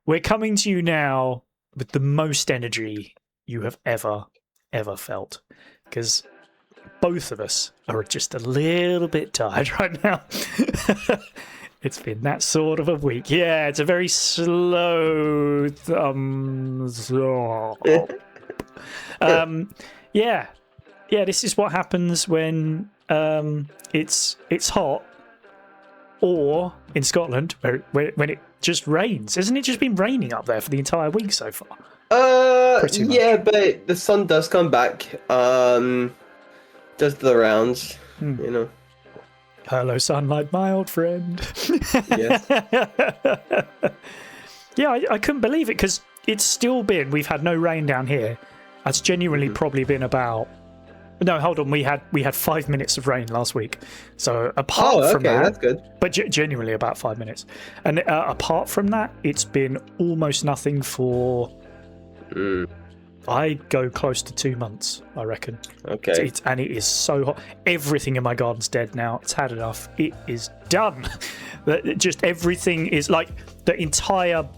we're coming to you now with the most energy you have ever felt, because both of us are just a little bit tired right now. It's been that sort of a week. Yeah, it's a very slow thumbs up. Yeah, this is what happens when it's hot, or in Scotland when it just rains. Hasn't it just been raining up there for the entire week so far? Pretty much. Yeah, but the sun does come back. Does the rounds, you know. Hello, sunlight, my old friend. Yes. Yeah, I couldn't believe it, because it's still been. We've had no rain down here. That's genuinely probably been about. No, hold on. We had 5 minutes of rain last week. So apart from that, that's good. But genuinely about 5 minutes. And apart from that, it's been almost nothing for. I go close to 2 months, I reckon. Okay. And it is so hot. Everything in my garden's dead now. It's had enough. It is done. Just everything is like the entire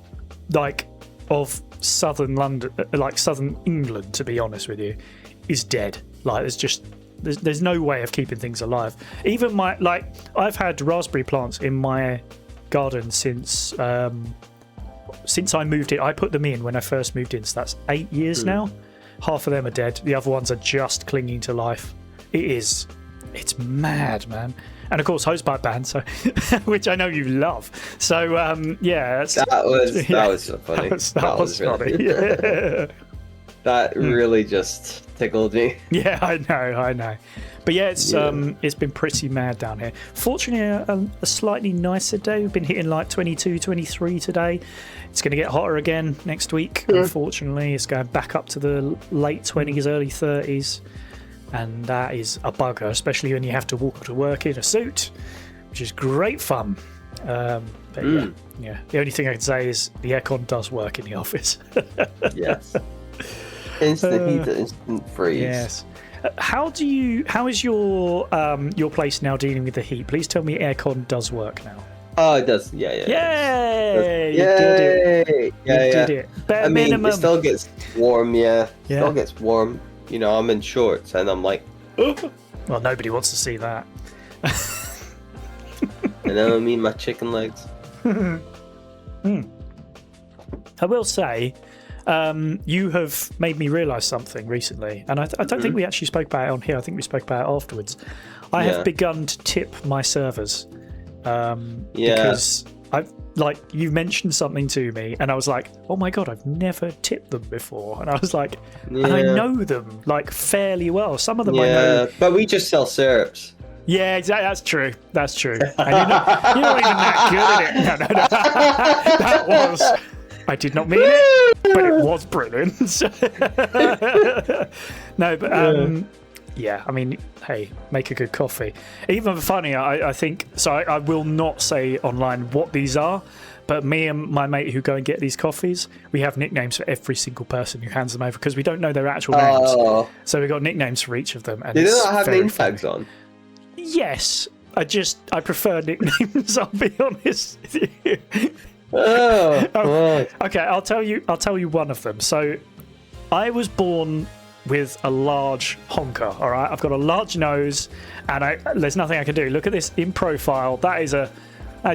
of southern London, like southern England, to be honest with you, is dead. Like there's no way of keeping things alive. Even I've had raspberry plants in my garden since I moved in. I put them in when I first moved in, so that's 8 years now. Half of them are dead. The other ones are just clinging to life. It's mad, man. And of course, hosepipe ban, so which I know you love. So yeah, that was so funny. That was really funny. Yeah. That really just tickled me. Yeah, I know. But yeah, it's been pretty mad down here. Fortunately, a slightly nicer day. We've been hitting like 22, 23 today. It's going to get hotter again next week, unfortunately. It's going back up to the late 20s, early 30s. And that is a bugger, especially when you have to walk to work in a suit, which is great fun. But yeah. The only thing I can say is the aircon does work in the office. Yes. Instant heat, instant freeze. Yes. How is your place now dealing with the heat? Please tell me aircon does work now. Oh, it does. Yeah. Yay! You did it. You did it. Bare minimum. It still gets warm. Yeah. Still gets warm. You know, I'm in shorts and I'm like, well, nobody wants to see that. And then I mean my chicken legs. I will say, you have made me realise something recently, and I don't think we actually spoke about it on here. I think we spoke about it afterwards. I have begun to tip my servers because you mentioned something to me, and I was like, oh my god, I've never tipped them before, and I was like, and I know them like fairly well. Some of them I know, but we just sell syrups. Yeah, exactly. That's true. And you're not even that good at it. No. That was. I did not mean it, but it was brilliant. No, but yeah, I mean, hey, make a good coffee. Even funnier, I think, so I will not say online what these are, but me and my mate who go and get these coffees, we have nicknames for every single person who hands them over, because we don't know their actual names. So we've got nicknames for each of them. And they do not have name tags on? Yes. I prefer nicknames, I'll be honest with you. Okay, I'll tell you one of them. So I was born with a large honker. All right, I've got a large nose, and there's nothing I can do. Look at this in profile. That is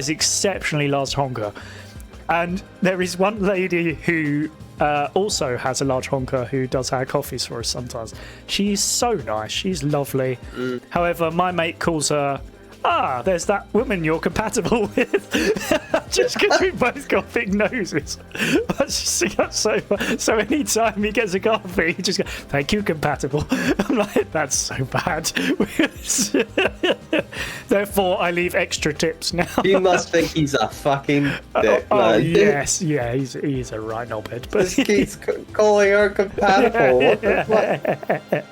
exceptionally large honker. And there is one lady who also has a large honker who does our coffees for us sometimes. She's so nice. She's lovely. However, my mate calls her, there's that woman you're compatible with. Just because we both got big noses. I just think that's so fun. So anytime he gets a coffee, he just goes, thank you, compatible. I'm like, that's so bad. Therefore, I leave extra tips now. You must think he's a fucking dick, man. Oh, yes. Yeah, he's a right knobhead. But he keeps calling her compatible. What the fuck?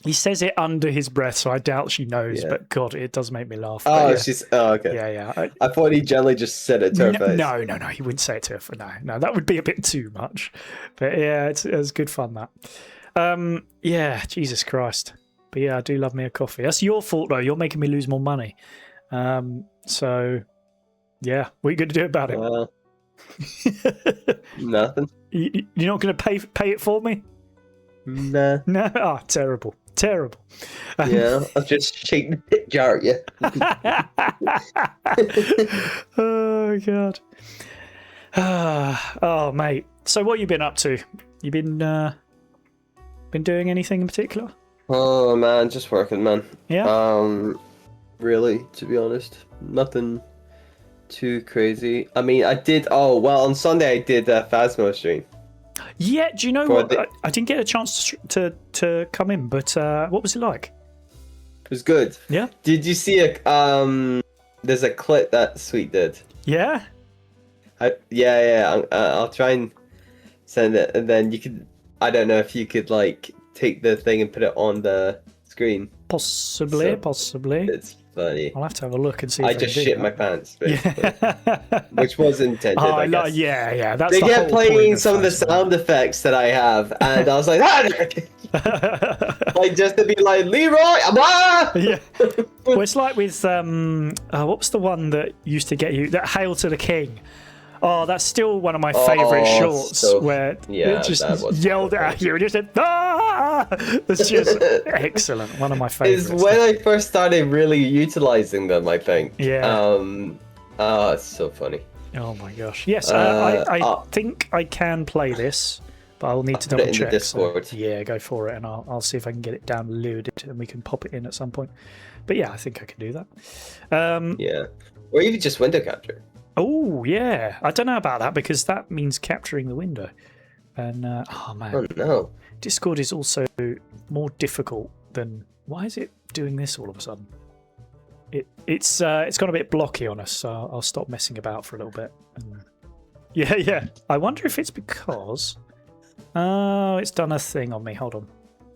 He says it under his breath, so I doubt she knows. But God, it does make me laugh. She's okay. Yeah. I thought he generally just said it to her face. No, he wouldn't say it to her. No, that would be a bit too much. But yeah, it was good fun, that. Yeah, Jesus Christ. But yeah, I do love me a coffee. That's your fault though. You're making me lose more money. So yeah, what are you going to do about it? Nothing. You're not going to pay it for me? Nah. No. Oh, terrible. Yeah, I'll just shake the jar at you. Oh god. Oh mate. So what you been up to? You been doing anything in particular? Oh man, just working, man. Yeah. Really, to be honest, nothing too crazy. I mean, I did. Oh well, on Sunday I did a Phasmo stream. Yeah. Do you know what? I didn't get a chance to come in, but what was it like? It was good. Yeah. Did you see there's a clip that Sweet did. Yeah. Yeah. I'll try and send it, and then you could. I don't know if you could like take the thing and put it on the screen. Possibly. It's funny. I'll have to have a look and see. I just shit my pants, basically. Yeah. Which was intended. I guess. Yeah. That's they the kept whole playing point some of the sound effects that I have, and I was like, like just to be like Leroy, yeah. Well, it's like with what was the one that used to get you? That Hail to the King. Oh, that's still one of my favourite shorts where it just yelled at you and you said, "Ah!" It's just excellent. One of my favourites. It's when I first started really utilising them, I think. Yeah. Oh, it's so funny. Oh my gosh. Yes, I think I can play this, but I'll need to double check. Discord. So, yeah, go for it, and I'll see if I can get it downloaded and we can pop it in at some point. But yeah, I think I can do that. Yeah, or even just window capture. Oh yeah, I don't know about that because that means capturing the window. And oh man, oh no, Discord is also more difficult than. Why is it doing this all of a sudden? It's gone a bit blocky on us, so I'll stop messing about for a little bit. And yeah. I wonder if it's because. Oh, it's done a thing on me. Hold on.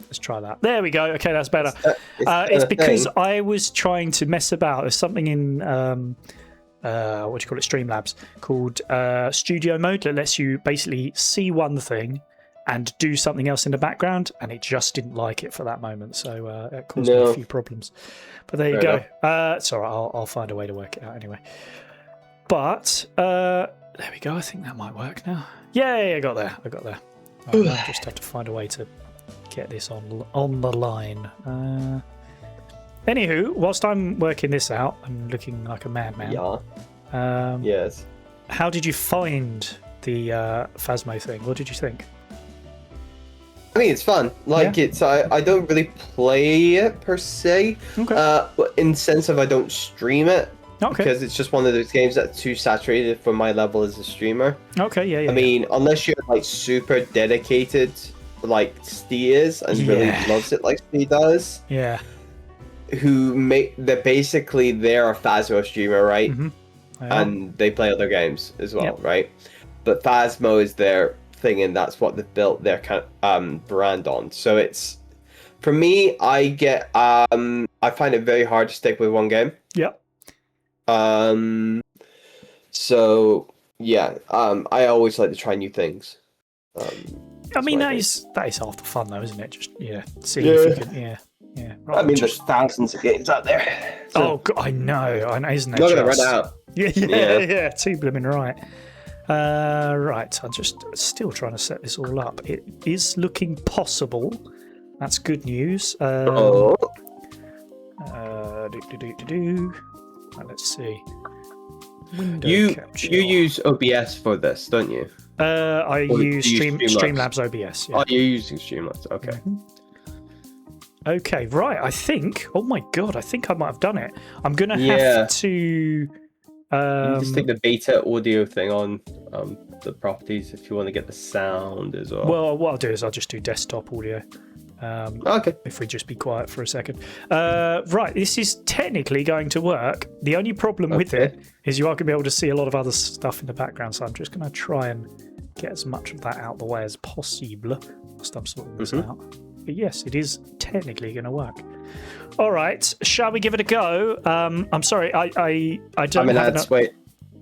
Let's try that. There we go. Okay, that's better. It's because I was trying to mess about. There's something in what do you call it? Streamlabs called Studio Mode that lets you basically see one thing and do something else in the background, and it just didn't like it for that moment. So it caused me a few problems. But there you go. It's all right. I'll find a way to work it out anyway. But there we go. I think that might work now. Yay! I got there. I just have to find a way to get this on the line. Anywho, whilst I'm working this out and looking like a madman, yes. How did you find the Phasmo thing? What did you think? I mean, it's fun. Like it's, I don't really play it per se. Okay. In the sense of I don't stream it. Okay. Because it's just one of those games that's too saturated for my level as a streamer. Okay. Yeah. I mean, unless you're like super dedicated, like Steve is, and really loves it like Steve does. Yeah. They're basically they're a Phasmo streamer, right? Mm-hmm. And they play other games as well, right? But Phasmo is their thing, and that's what they've built their kind of brand on. So it's, for me, I find it very hard to stick with one game. Yep. So yeah, I always like to try new things. I mean, that is half the fun, though, isn't it? Just see if you can. Yeah. Right, I mean, there's thousands of games out there. So. Oh, God, I know, isn't it? Not gonna run out. Yeah. Too blooming right. Right, I'm just still trying to set this all up. It is looking possible. That's good news. Let's see. Window capture. You use OBS for this, don't you? I use Streamlabs OBS. Yeah. Oh, you're using Streamlabs. Okay. Mm-hmm. Okay, right. I think. Oh my god! I think I might have done it. I'm gonna have to. You just take the beta audio thing on the properties if you want to get the sound as well. Well, what I'll do is I'll just do desktop audio. Okay. If we just be quiet for a second. Right, this is technically going to work. The only problem with it is you are going to be able to see a lot of other stuff in the background, so I'm just going to try and get as much of that out the way as possible whilst I'm sorting this out. But yes, it is technically going to work. All right, shall we give it a go? I'm sorry, I don't have wait.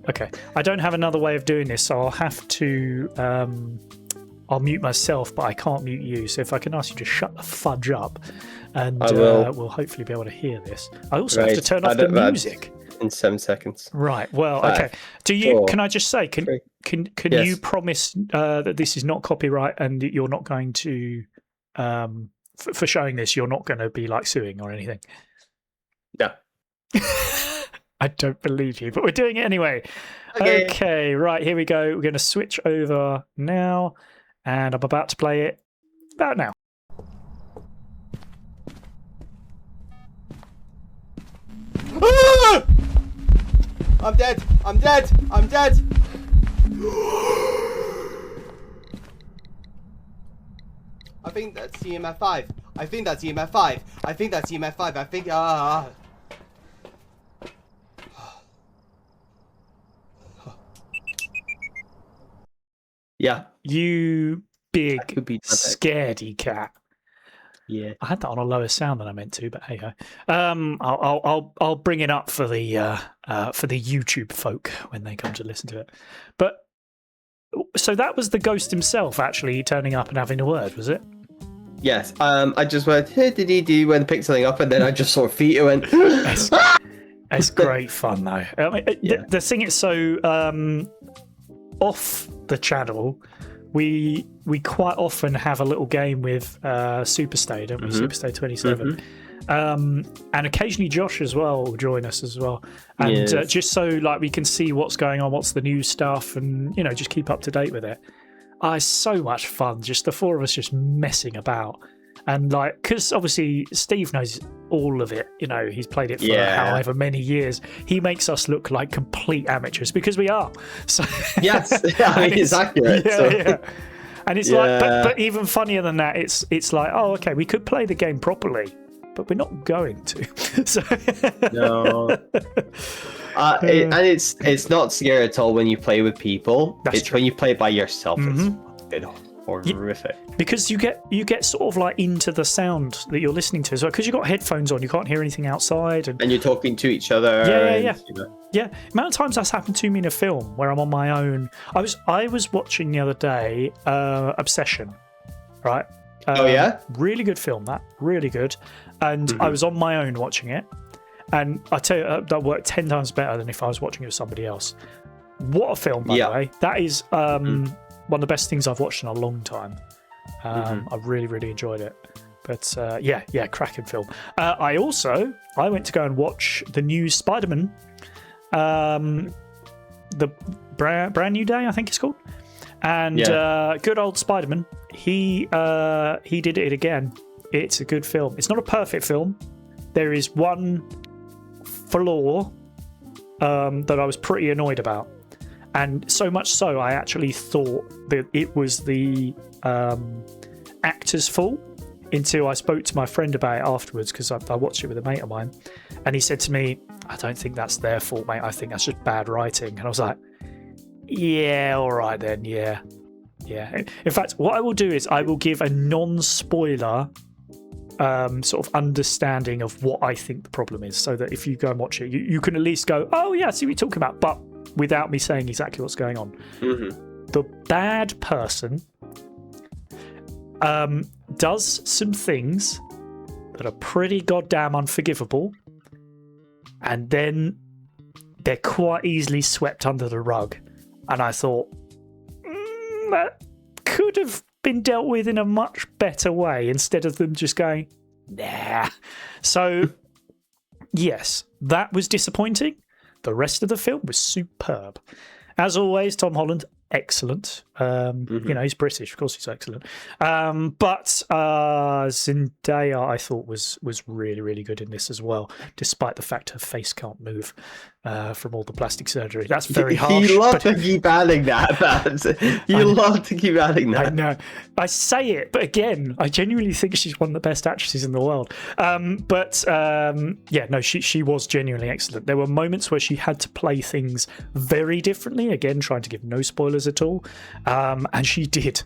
Okay, I don't have another way of doing this, so I'll have to... I'll mute myself, but I can't mute you. So if I can ask you to shut the fudge up, and we'll hopefully be able to hear this. I also have to turn off the music. in 7 seconds. Right. Well, 5, okay. Do you? 4, Can I just say? Can 3. you Yes. promise that this is not copyright and that you're not going to, for showing this, you're not going to be like suing or anything? No. I don't believe you, but we're doing it anyway. Okay. Right. Here we go. We're going to switch over now, and I'm about to play it about now. Ah! I'm dead. I'm dead. I'm dead. I think that's EMF 5. I think that's EMF 5. I think that's EMF 5. I think. Yeah. You big Could be scaredy cat. Yeah. I had that on a lower sound than I meant to, but hey ho. I'll bring it up for the YouTube folk when they come to listen to it. But so that was the ghost himself actually turning up and having a word, was it? Yes. I just went when to pick something up, and then I just saw feet and went. It's great fun though. I mean, the thing is, so off the channel, we quite often have a little game with Superstay, don't we? Superstay 27. And occasionally Josh as well will join us as well, and just so like we can see what's going on, what's the new stuff, and just keep up to date with it. It's so much fun, just the four of us just messing about, and like because obviously Steve knows all of it. He's played it for however many years. He makes us look like complete amateurs because we are. So yes, it's accurate. Yeah. And it's like, but even funnier than that, it's like, oh, okay, we could play the game properly, but we're not going to. So no. And it's not scary at all when you play with people. That's it's true. when you play by yourself. It's horrific. Because you get sort of like into the sound that you're listening to as well. Because you've got headphones on, you can't hear anything outside, and you're talking to each other. Yeah. Amount of times that's happened to me in a film where I'm on my own. I was watching the other day Obsession, right? Really good film, that really good. And I was on my own watching it, and I tell you that worked 10 times better than if I was watching it with somebody else. What a film, by the way! That is one of the best things I've watched in a long time. I really, really enjoyed it. But cracking film. I went to go and watch the new Spider-Man, the brand new day, I think it's called. And good old Spider-Man, he did it again. It's a good film. It's not a perfect film. There is one flaw that I was pretty annoyed about. And so much so, I actually thought that it was the actor's fault until I spoke to my friend about it afterwards, because I watched it with a mate of mine. And he said to me, I don't think that's their fault, mate. I think that's just bad writing. And I was like, yeah, all right then, yeah. In fact, what I will do is I will give a non-spoiler sort of understanding of what I think the problem is, so that if you go and watch it, you can at least go, oh yeah, I see what you're talking about, but without me saying exactly what's going on. The bad person does some things that are pretty goddamn unforgivable, and then they're quite easily swept under the rug. And I thought, that could have been dealt with in a much better way, instead of them just going, nah. So, yes, that was disappointing. The rest of the film was superb. As always, Tom Holland, excellent. He's British, of course he's excellent. But Zendaya, I thought, was really, really good in this as well, despite the fact her face can't move from all the plastic surgery. That's very harsh. You love to keep adding that. Love to keep adding that. I know. I say it, but again, I genuinely think she's one of the best actresses in the world. She was genuinely excellent. There were moments where she had to play things very differently, again, trying to give no spoilers at all. And she did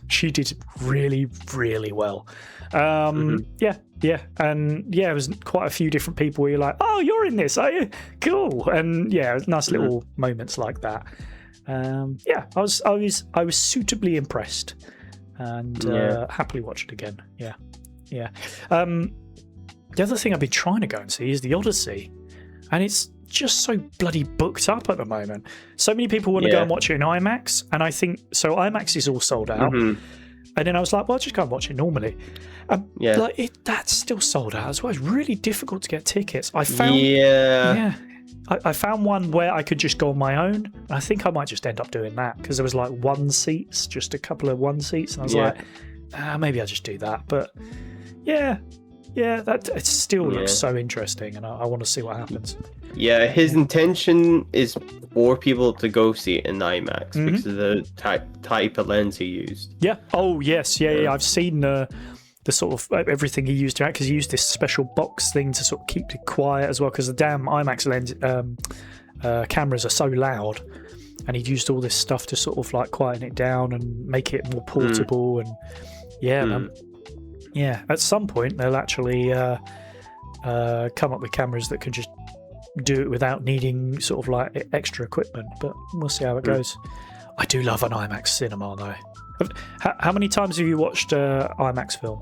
really, really well. And it was quite a few different people where you're like, oh, you're in this, are you? Cool. And nice little moments like that. I was suitably impressed, and happily watched it again. The other thing I've been trying to go and see is the Odyssey, and it's just so bloody booked up at the moment. So many people want to go and watch it in IMAX, and I think so. IMAX is all sold out, and then I was like, well, I'll just go and watch it normally. That's still sold out as well. It's really difficult to get tickets. I found I found one where I could just go on my own. I think I might just end up doing that because there was like one seats, just a couple of one seats, and I was like, maybe I'll just do that. But that it still looks so interesting, and I want to see what happens. Yeah, his intention is for people to go see it in IMAX because of the type of lens he used. Yeah. Oh yes. Yeah. I've seen the sort of everything he used to act, because he used this special box thing to sort of keep it quiet as well, because the damn IMAX lens cameras are so loud, and he'd used all this stuff to sort of like quieten it down and make it more portable. And at some point they'll actually come up with cameras that can just do it without needing sort of like extra equipment, but we'll see how it goes. I do love an IMAX cinema though. How many times have you watched IMAX film?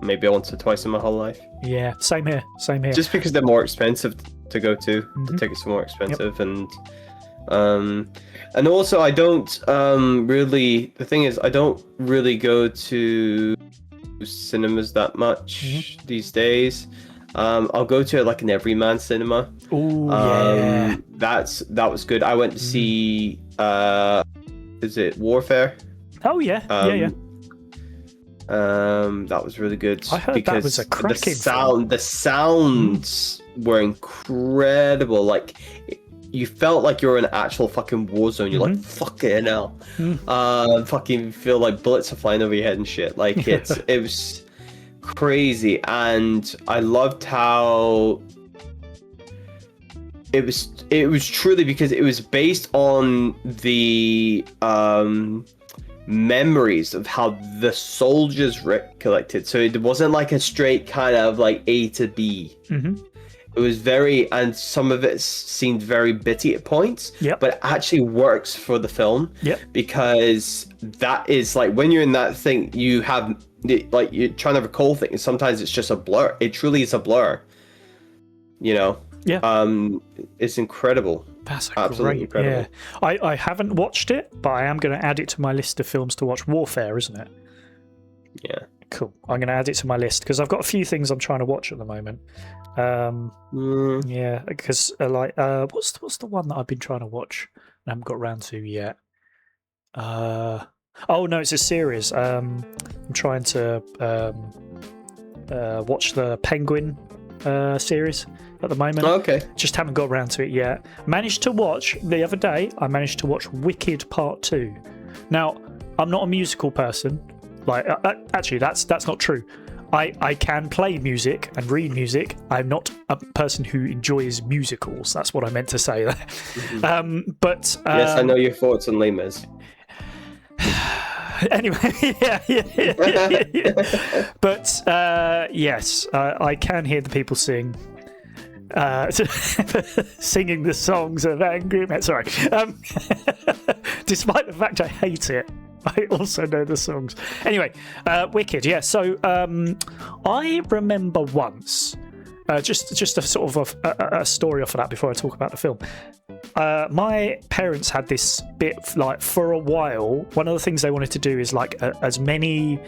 Maybe once or twice in my whole life. Yeah, same here. Just because they're more expensive to go to. The tickets are more expensive, and also I don't really. The thing is, I don't really go to cinemas that much these days. I'll go to like an everyman cinema. That was good. I went to see is it Warfare? Oh yeah. That was really good. I heard that was a cracking the sounds were incredible. Like you felt like you're in an actual fucking war zone. You're like, fucking hell. Fucking feel like bullets are flying over your head and shit. Like it was crazy, and I loved how it was truly, because it was based on the memories of how the soldiers recollected. So it wasn't like a straight kind of like A to B. It was very, and some of it seemed very bitty at points, but it actually works for the film, because that is like, when you're in that thing, you have like, you're trying to recall things. Sometimes it's just a blur. It truly is a blur, you know. It's incredible. That's absolutely incredible. I haven't watched it, but I am going to add it to my list of films to watch. Warfare, isn't it? Yeah. Cool. I'm going to add it to my list because I've got a few things I'm trying to watch at the moment. Yeah, because what's the one that I've been trying to watch and I haven't got around to yet? Oh no, it's a series. I'm trying to watch the Penguin series at the moment. Okay. Just haven't got around to it yet. Managed to watch the other day. I managed to watch Wicked Part 2. Now, I'm not a musical person. Like, actually, that's not true. I can play music and read music. I'm not a person who enjoys musicals. That's what I meant to say there. But yes, I know your thoughts on Les Mis. Anyway, yeah. But yes, I can hear the people sing. Singing the songs of Angry Men. Sorry. Despite the fact I hate it, I also know the songs. Anyway, Wicked, yeah. So I remember once, just a sort of a story off of that before I talk about the film. My parents had this bit, like, for a while, one of the things they wanted to do is like as many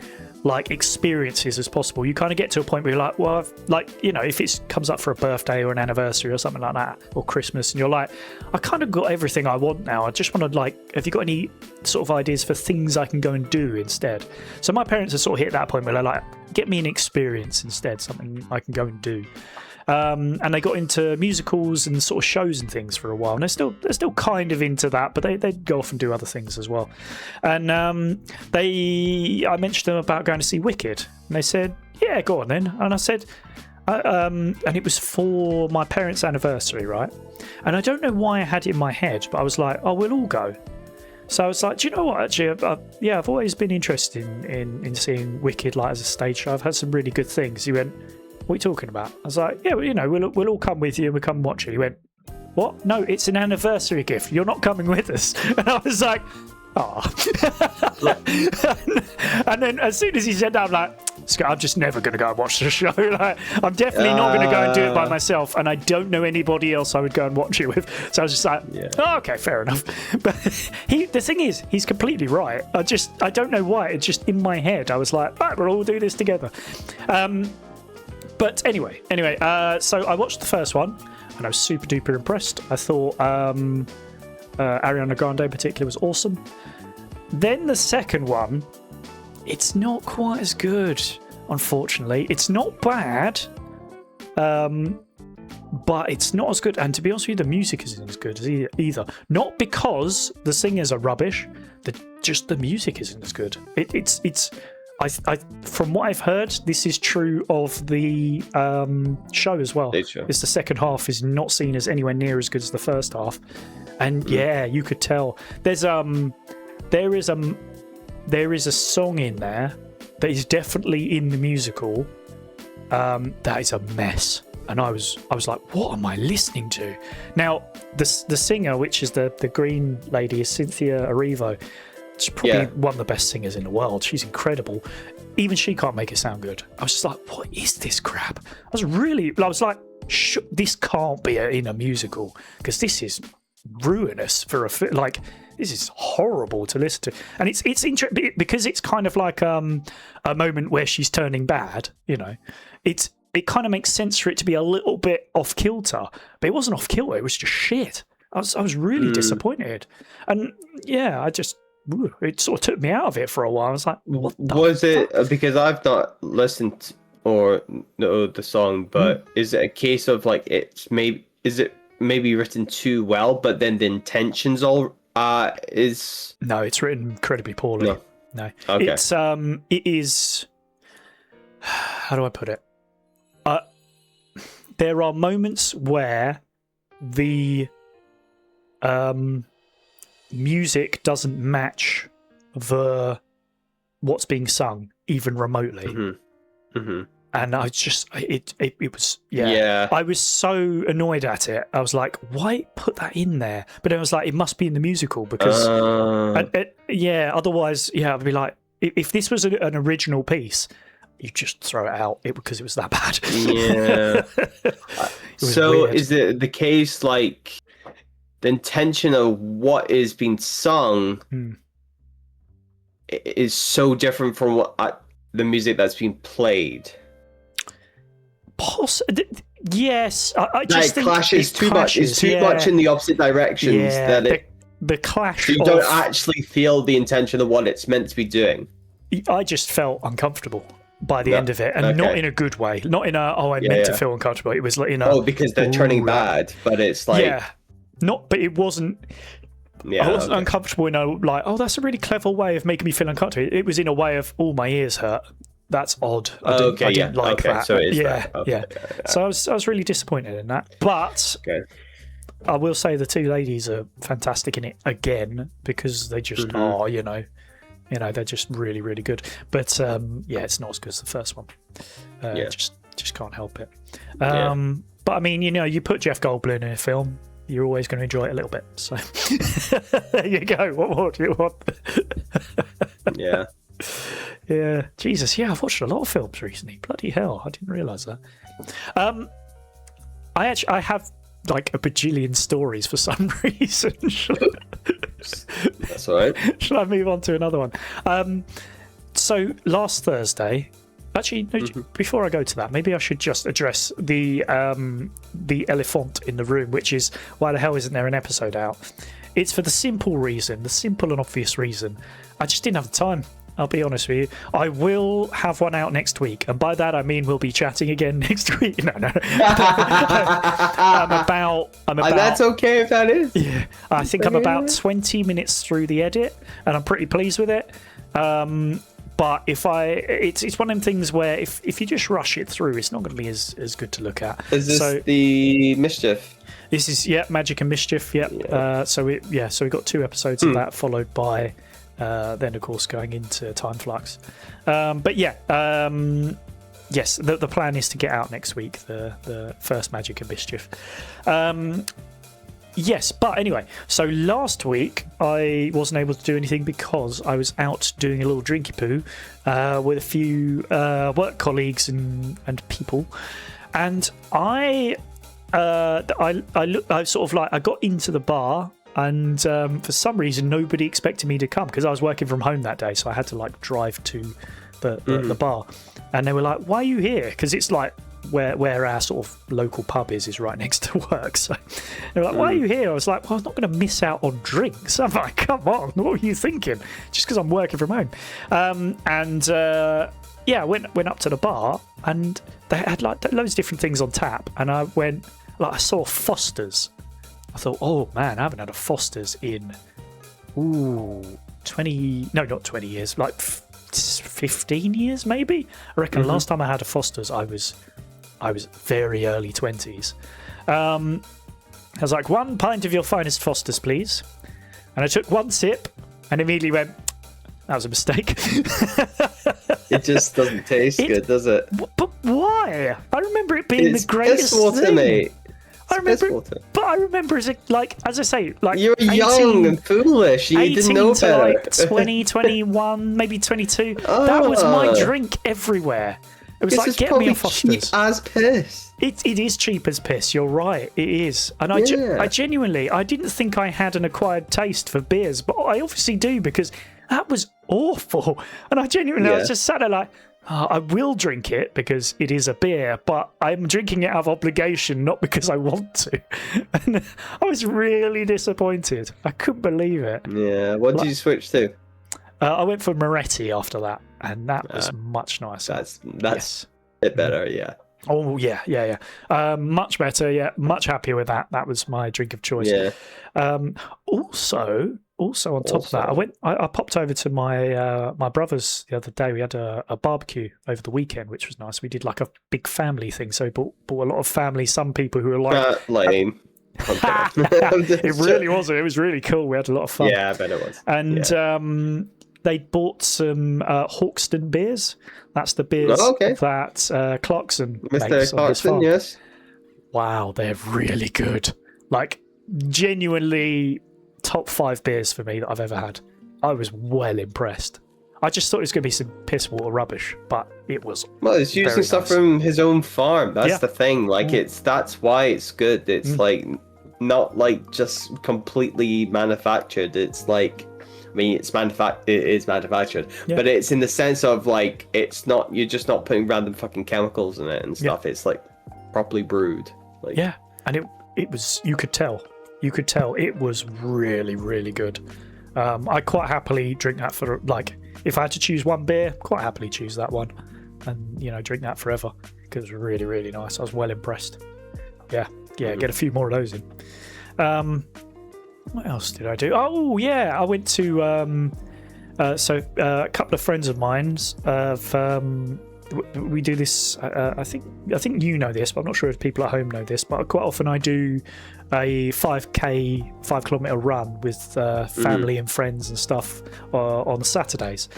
like experiences as possible. You kind of get to a point where you're like, well, if it comes up for a birthday or an anniversary or something like that, or Christmas, and you're like, I kind of got everything I want now. I just want to, like, have you got any sort of ideas for things I can go and do instead? So my parents have sort of hit that point where they're like, get me an experience instead, something I can go and do. And they got into musicals and sort of shows and things for a while, and they're still kind of into that, but they go off and do other things as well. And I mentioned to them about going to see Wicked, and they said, yeah, go on then. And I said, and it was for my parents' anniversary, right? And I don't know why I had it in my head, but I was like, oh, we'll all go. So I was like, do you know what, actually, I've always been interested in seeing Wicked, like, as a stage show. I've heard some really good things. He went, what are you talking about? I was like, yeah, well, we'll all come with you and we'll come watch it. He went, what? No, it's an anniversary gift. You're not coming with us. And I was like, oh. And then as soon as he said that, I'm like, I'm just never going to go and watch the show. Like, I'm definitely not going to go and do it by myself, and I don't know anybody else I would go and watch it with. So I was just like, oh, okay, fair enough. But the thing is, he's completely right. I don't know why. It's just in my head. I was like, right, we'll all do this together. But anyway, so I watched the first one, and I was super duper impressed. I thought Ariana Grande in particular was awesome. Then the second one, it's not quite as good, unfortunately. It's not bad, but it's not as good. And to be honest with you, the music isn't as good as either. Not because the singers are rubbish, just the music isn't as good. I from what I've heard, this is true of the show as well. It's the second half is not seen as anywhere near as good as the first half, and yeah, you could tell. There is a song in there that is definitely in the musical. That is a mess, and I was like, what am I listening to? Now the singer, which is the green lady, is Cynthia Erivo. She's probably one of the best singers in the world. She's incredible. Even she can't make it sound good. I was just like, what is this crap? I was like, this can't be in a musical, because this is ruinous for like, this is horrible to listen to. And it's interesting because it's kind of like a moment where she's turning bad, you know. It kind of makes sense for it to be a little bit off kilter, but it wasn't off kilter, it was just shit. I was really disappointed. And yeah, it sort of took me out of it for a while. I was like, what the fuck? Because I've not listened or know the song, but is it a case of like is it maybe written too well, but then the intentions is... No, it's written incredibly poorly. No. Okay. It is... How do I put it? There are moments where the music doesn't match what's being sung even remotely. And I just it was I was so annoyed at it. I was like, why put that in there? But then I was like, it must be in the musical, because otherwise I'd be like, if this was an original piece, you just throw it out because it was that bad. So weird. Is it the case like the intention of what is being sung is so different from the music that's being played? Yes, I just think clashes too much. It's too much in the opposite directions that the clash. So you don't actually feel the intention of what it's meant to be doing. I just felt uncomfortable by the end of it, and not in a good way. Not in a I meant to feel uncomfortable. It was like because they're turning bad, but it's like but it wasn't. I wasn't uncomfortable in a that's a really clever way of making me feel uncomfortable. It was in a way of my ears hurt. That's odd. I didn't like that. So it is that. So I was really disappointed in that. But I will say the two ladies are fantastic in it again, because they just are, they're just really, really good. But it's not as good as the first one. Just can't help it. But I mean, you put Jeff Goldblum in a film, you're always going to enjoy it a little bit. So there you go. What more do you want? Yeah, Jesus. Yeah, I've watched a lot of films recently. Bloody hell, I didn't realise that. I have like a bajillion stories for some reason. That's all right. Shall I move on to another one? So last Thursday, actually, before I go to that, maybe I should just address the elephant in the room, which is, why the hell isn't there an episode out? It's for the simple and obvious reason, I just didn't have the time. I'll be honest with you. I will have one out next week, and by that I mean we'll be chatting again next week. No. I'm about. That's okay if that is. Yeah, I think I'm about 20 minutes through the edit, and I'm pretty pleased with it. But it's one of them things where if you just rush it through, it's not going to be as good to look at. Is this the Mischief? This is Magic and Mischief. So we got 2 episodes of that, followed by. Then of course going into Time Flux, yes, the plan is to get out next week the first Magic and Mischief. Yes, but anyway, so last week I wasn't able to do anything because I was out doing a little drinky poo with a few work colleagues and people, and I got into the bar, and for some reason nobody expected me to come because I was working from home that day, so I had to like drive to the bar, and they were like, "Why are you here?" Because it's like where our sort of local pub is right next to work. So they're like, "Why are you here?" I was like, "Well, I'm not going to miss out on drinks." I'm like, "Come on, what were you thinking?" Just because I'm working from home. Yeah, I went up to the bar, and they had like loads of different things on tap, and I went, like, I saw Foster's. I thought, oh man, I haven't had a Foster's in 20, no, not 20 years, like 15 years maybe. I reckon last time I had a Foster's I was very early 20s. I was like, 1 pint of your finest Foster's, please. And I took 1 sip and immediately went, that was a mistake. It just doesn't taste good, does it? But why? I remember it being the greatest piss water, thing. mate. I remember, but I remember as I say, like, you were young and foolish. You didn't know better. Like 20, 21, maybe 22. That was my drink everywhere. It was like, get me a Foster's. Cheap as piss. It is cheap as piss. You're right. It is. And I genuinely, I didn't think I had an acquired taste for beers, but I obviously do, because that was awful. And I genuinely, I was just sat there like, oh, I will drink it because it is a beer, but I'm drinking it out of obligation, not because I want to. And I was really disappointed. I couldn't believe it. Yeah. What did you switch to? I went for Moretti after that, and that was much nicer. That's a bit better, yeah. Oh yeah. Much better, yeah. Much happier with that. That was my drink of choice. Yeah. Also on top of that, I popped over to my brother's the other day. We had a barbecue over the weekend, which was nice. We did like a big family thing, so bought a lot of family. Some people who were like lame. It really was. It was really cool. We had a lot of fun. Yeah, I bet it was. And they bought some Hawkston beers. That's the beers that Clarkson makes Mr. Clarkson, yes. Wow, they're really good. Like, genuinely top 5 beers for me that I've ever had. I was well impressed. I just thought it was going to be some piss water rubbish, but it was. Well, it's using stuff from his own farm. That's the thing. Like, that's why it's good. It's like not like just completely manufactured. It's like, I mean, it is manufactured, but it's in the sense of like, it's not, you're just not putting random fucking chemicals in it and stuff. It's like properly brewed. Like, and it was, you could tell it was really, really good. I quite happily drink that for, like, if I had to choose one beer, quite happily choose that one, and drink that forever, because it was really, really nice. I was well impressed. Get a few more of those in. What else did I do? Oh yeah, I went to a couple of friends of mine's. We do this. I think you know this, but I'm not sure if people at home know this. But quite often I do a 5-kilometer run with family and friends and stuff on Saturdays.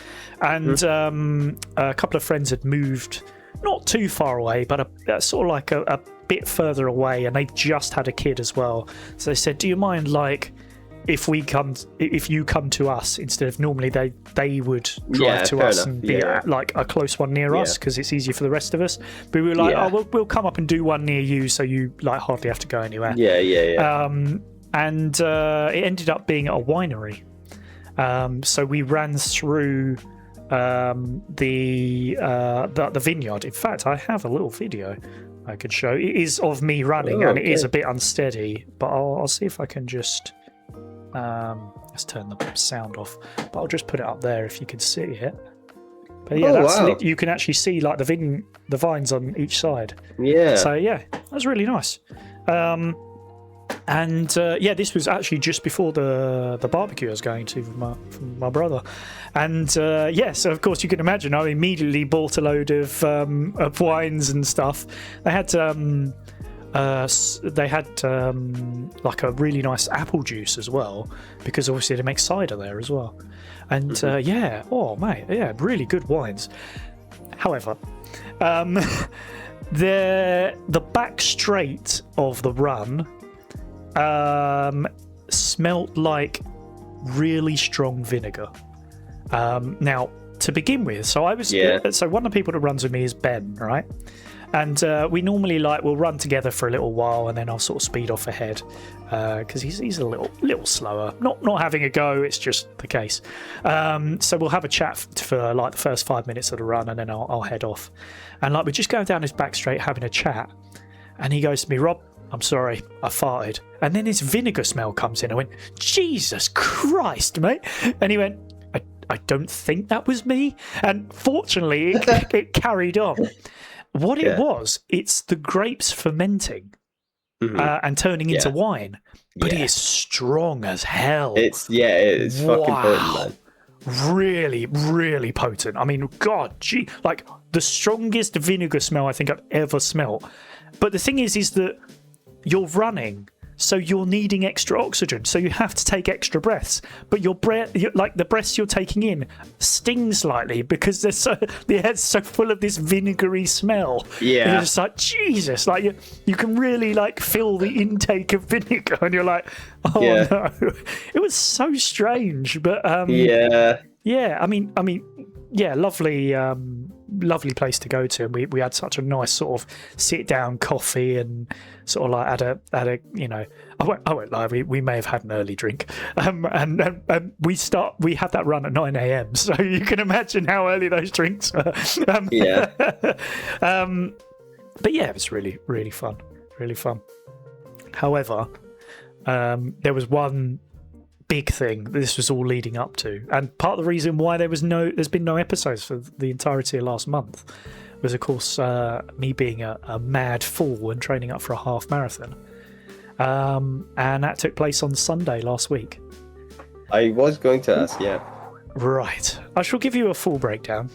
And a couple of friends had moved not too far away, but sort of like a bit further away, and they just had a kid as well. So they said, "Do you mind, like, if you come to us instead of normally they would drive to us and be like a close one near us, because it's easier for the rest of us." But we were like, we'll come up and do one near you, so you like hardly have to go anywhere. And it ended up being a winery. So we ran through the vineyard. In fact, I have a little video I could show. It is of me running, and it is a bit unsteady, but I'll see if I can just let's turn the sound off, but I'll just put it up there if you can see it. But you can actually see like the vines on each side. So that was really nice. This was actually just before the barbecue I was going to from my brother, and so of course you can imagine I immediately bought a load of wines and stuff. They had like a really nice apple juice as well, because obviously they make cider there as well. And really good wines. However, the back straight of the run smelt like really strong vinegar. Now, to begin with, so one of the people that runs with me is Ben, right? And we normally we'll run together for a little while, and then I'll sort of speed off ahead because he's a little slower. Not having a go, it's just the case. So we'll have a chat for like the first 5 minutes of the run, and then I'll head off. And like we're just going down his back straight having a chat, and he goes to me, "Rob, I'm sorry, I farted." And then this vinegar smell comes in. I went, "Jesus Christ, mate!" And he went, I don't think that was me. And fortunately, it carried on. What it was, it's the grapes fermenting and turning into wine. But it is strong as hell. It's fucking potent, man. Really, really potent. I mean, God, like the strongest vinegar smell I think I've ever smelt. But the thing is that you're running, so you're needing extra oxygen, so you have to take extra breaths. But your breath, like the breaths you're taking in, sting slightly because the air's so full of this vinegary smell. Yeah, you're just like, Jesus, like you can really like feel the intake of vinegar, and you're like, oh no, it was so strange. But yeah, I mean, lovely place to go to, and we had such a nice sort of sit down coffee and sort of like had a I won't lie, we may have had an early drink, and we had that run at 9 a.m, so you can imagine how early those drinks were. But yeah, it was really, really fun. However, there was one big thing this was all leading up to, and part of the reason why there's been no episodes for the entirety of last month was, of course, me being a mad fool and training up for a half marathon, and that took place on Sunday last week. I was going to ask, right, I shall give you a full breakdown.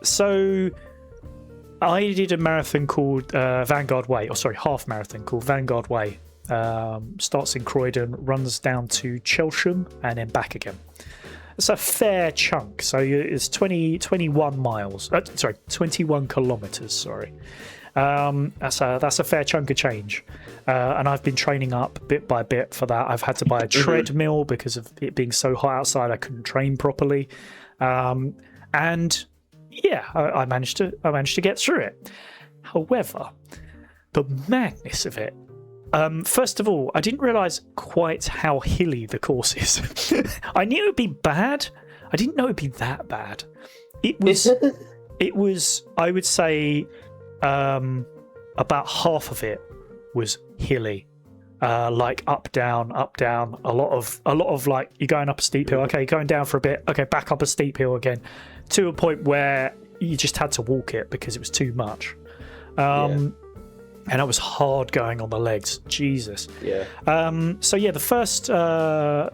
So I did a marathon called Vanguard Way, half marathon called Vanguard Way. Starts in Croydon, runs down to Chelsham, and then back again. It's a fair chunk. So it's 21 miles. 21 kilometres. Sorry. That's a fair chunk of change. And I've been training up bit by bit for that. I've had to buy a treadmill because of it being so hot outside. I couldn't train properly. And yeah, I managed to get through it. However, the madness of it. First of all, I didn't realise quite how hilly the course is. I knew it would be bad. I didn't know it would be that bad. It was. I would say about half of it was hilly, like up down. A lot of like you're going up a steep hill. Okay, going down for a bit. Okay, back up a steep hill again, to a point where you just had to walk it because it was too much. And it was hard going on the legs. Jesus. Yeah. So yeah, the first I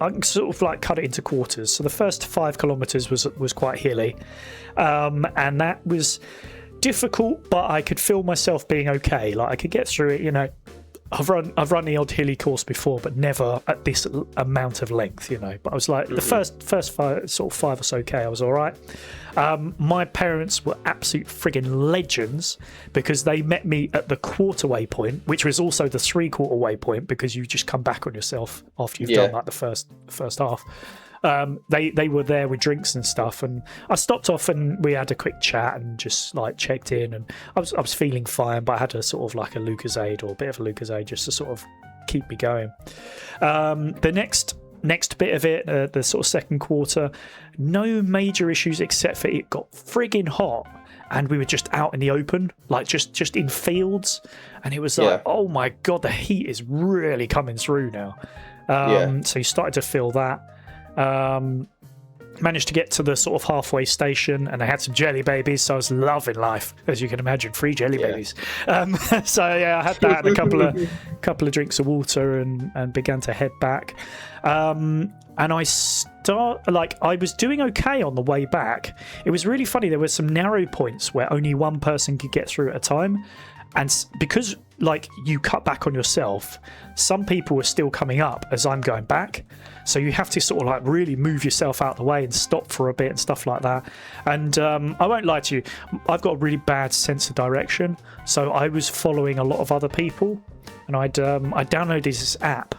can sort of like cut it into quarters. So the first 5 kilometers was quite hilly, and that was difficult, but I could feel myself being okay. Like I could get through it. You know, I've run the odd hilly course before, but never at this amount of length. You know, but I was like the first 5 or so K, I was all right. My parents were absolute friggin' legends because they met me at the quarter-way point, which was also the 3/4 way point because you just come back on yourself after you've done like the first half. They were there with drinks and stuff, and I stopped off and we had a quick chat and just like checked in, and I was feeling fine, but I had a sort of like a Lucozade or a bit of a Lucozade just to sort of keep me going. The next bit of it, the sort of second quarter, no major issues except for it got friggin' hot and we were just out in the open, like just in fields, and it was like, oh my god, the heat is really coming through now. So you started to feel that. Managed to get to the sort of halfway station, and I had some jelly babies, so I was loving life, as you can imagine, free jelly babies. So yeah, I had that and a couple of drinks of water and began to head back. And I was doing okay on the way back. It was really funny. There were some narrow points where only one person could get through at a time, and because like you cut back on yourself, some people were still coming up as I'm going back, so you have to sort of like really move yourself out of the way and stop for a bit and stuff like that. And I won't lie to you, I've got a really bad sense of direction, so I was following a lot of other people, and I downloaded this app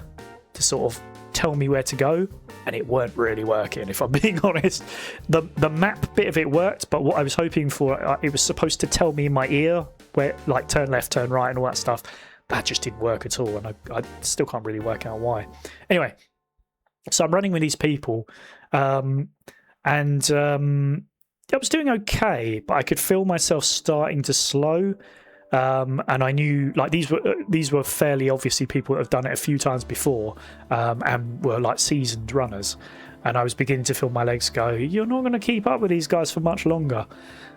to sort of tell me where to go, and it weren't really working, if I'm being honest. The map bit of it worked, but what I was hoping for, it was supposed to tell me in my ear where, like, turn left, turn right, and all that stuff. That just didn't work at all, and I still can't really work out why. Anyway, so I'm running with these people, and I was doing okay, but I could feel myself starting to slow. And I knew, like, these were fairly obviously people that have done it a few times before, and were like seasoned runners. And I was beginning to feel my legs go, you're not going to keep up with these guys for much longer.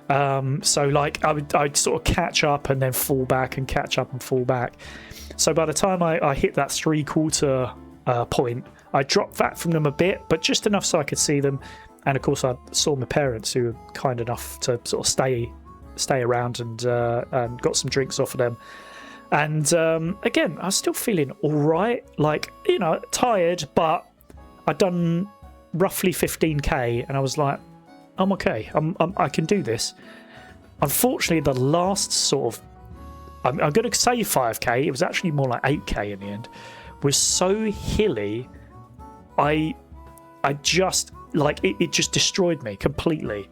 So like I'd sort of catch up and then fall back and catch up and fall back. So by the time I hit that 3/4 point, I dropped back from them a bit, but just enough so I could see them. And of course I saw my parents, who were kind enough to sort of stay around and got some drinks off of them. And again, I was still feeling all right, like, you know, tired, but I'd done roughly 15k, and I was like, I'm okay. I can do this. Unfortunately, the last sort of, I'm going to say 5k. It was actually more like 8k in the end. Was so hilly. I just, like, it just destroyed me completely.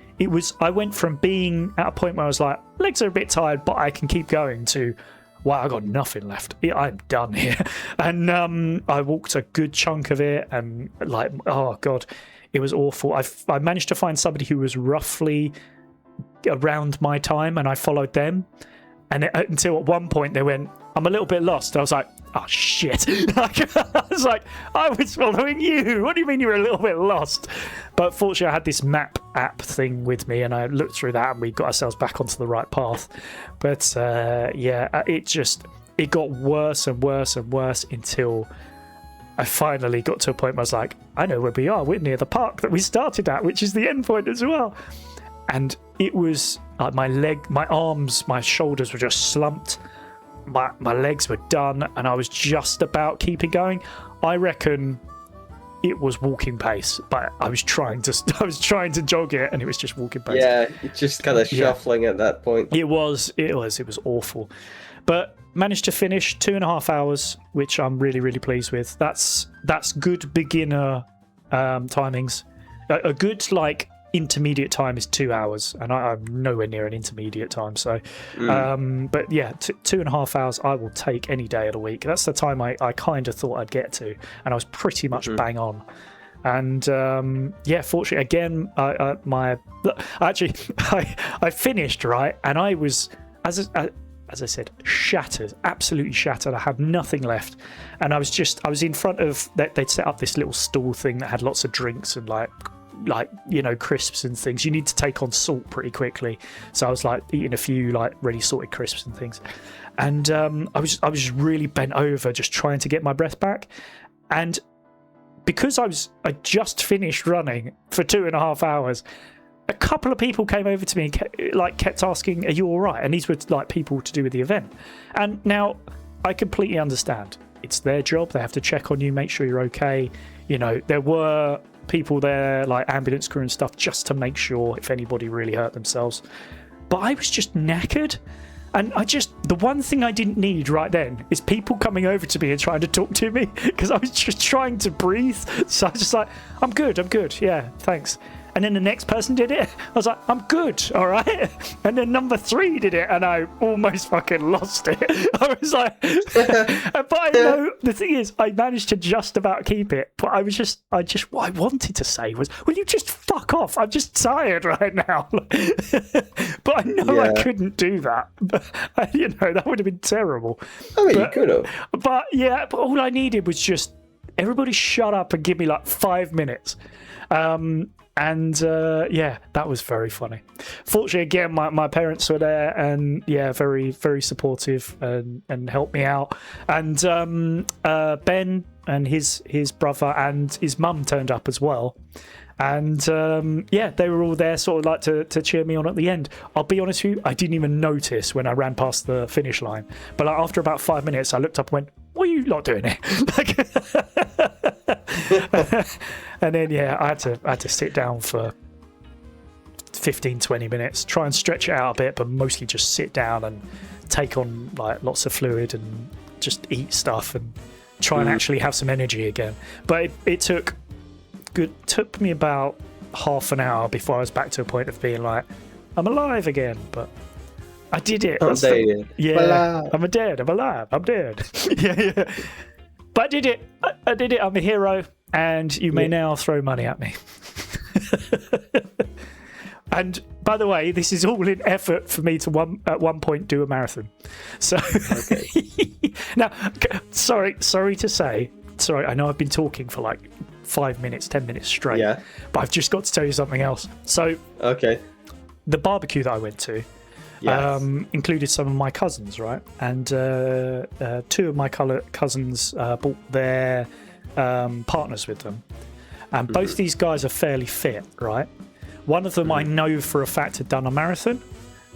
I went from being at a point where I was like, legs are a bit tired, but I can keep going, to, wow, I got nothing left. I'm done here. And I walked a good chunk of it, and like, oh god, it was awful. I managed to find somebody who was roughly around my time, and I followed them. And until at one point they went, I'm a little bit lost. I was like, oh shit. I was like, I was following you. What do you mean you were a little bit lost? But fortunately I had this map app thing with me, and I looked through that, and we got ourselves back onto the right path. But yeah, it got worse and worse and worse until I finally got to a point where I was like, I know where we are. We're near the park that we started at, which is the end point as well. And it was like my arms, my shoulders were just slumped. My legs were done, and I was just about keeping going. I reckon it was walking pace, but I was trying to jog it, and it was just walking pace. Yeah, it's just kind of shuffling at that point. It was awful, but managed to finish 2.5 hours, which I'm really, really pleased with. That's good beginner timings. A good, like, intermediate time is 2 hours, and I'm nowhere near an intermediate time. So, but yeah, 2.5 hours I will take any day of the week. That's the time I kind of thought I'd get to, and I was pretty much bang on. And yeah, fortunately, again, I finished right, and I was as I said, shattered, absolutely shattered. I had nothing left, and I was in front of, they'd set up this little stall thing that had lots of drinks and like, you know, crisps and things. You need to take on salt pretty quickly, so I was like eating a few like ready salted crisps and things, and I was really bent over, just trying to get my breath back. And because I just finished running for 2.5 hours, a couple of people came over to me and kept asking, are you all right? And these were like people to do with the event. And now I completely understand, it's their job, they have to check on you, make sure you're okay. You know, there were people there, like ambulance crew and stuff, just to make sure if anybody really hurt themselves. But I was just knackered, and the one thing I didn't need right then is people coming over to me and trying to talk to me, because I was just trying to breathe. So I was just like, I'm good, yeah, thanks. And then the next person did it. I was like, I'm good, all right. And then number 3 did it, and I almost fucking lost it. I was like, but I know the thing is, I managed to just about keep it. But what I wanted to say was, will you just fuck off? I'm just tired right now. But I know I couldn't do that. But, you know, that would have been terrible. I mean, you could have. But yeah, but all I needed was just everybody shut up and give me like 5 minutes. And yeah, that was very funny. Fortunately, again, my parents were there, and yeah, very, very supportive and helped me out. And Ben and his brother and his mum turned up as well. And yeah, they were all there sort of like to cheer me on at the end. I'll be honest with you, I didn't even notice when I ran past the finish line. But like, after about 5 minutes, I looked up and went, what are you lot doing here? And then yeah, I had to sit down for 15-20 minutes, try and stretch it out a bit, but mostly just sit down and take on like lots of fluid and just eat stuff and try and actually have some energy again. But it took me about half an hour before I was back to a point of being like, I'm alive again. But I did it. I'm dead. Yeah, I'm dead. I'm alive. I'm dead. yeah. But I did it. I did it. I'm a hero, and you may now throw money at me. And by the way, this is all in effort for me to at one point do a marathon. So now, sorry to say, I know I've been talking for like 5 minutes, 10 minutes straight. Yeah. But I've just got to tell you something else. So the barbecue that I went to included some of my cousins, right? And two of my cousins brought their partners with them. And both these guys are fairly fit, right? One of them I know for a fact had done a marathon.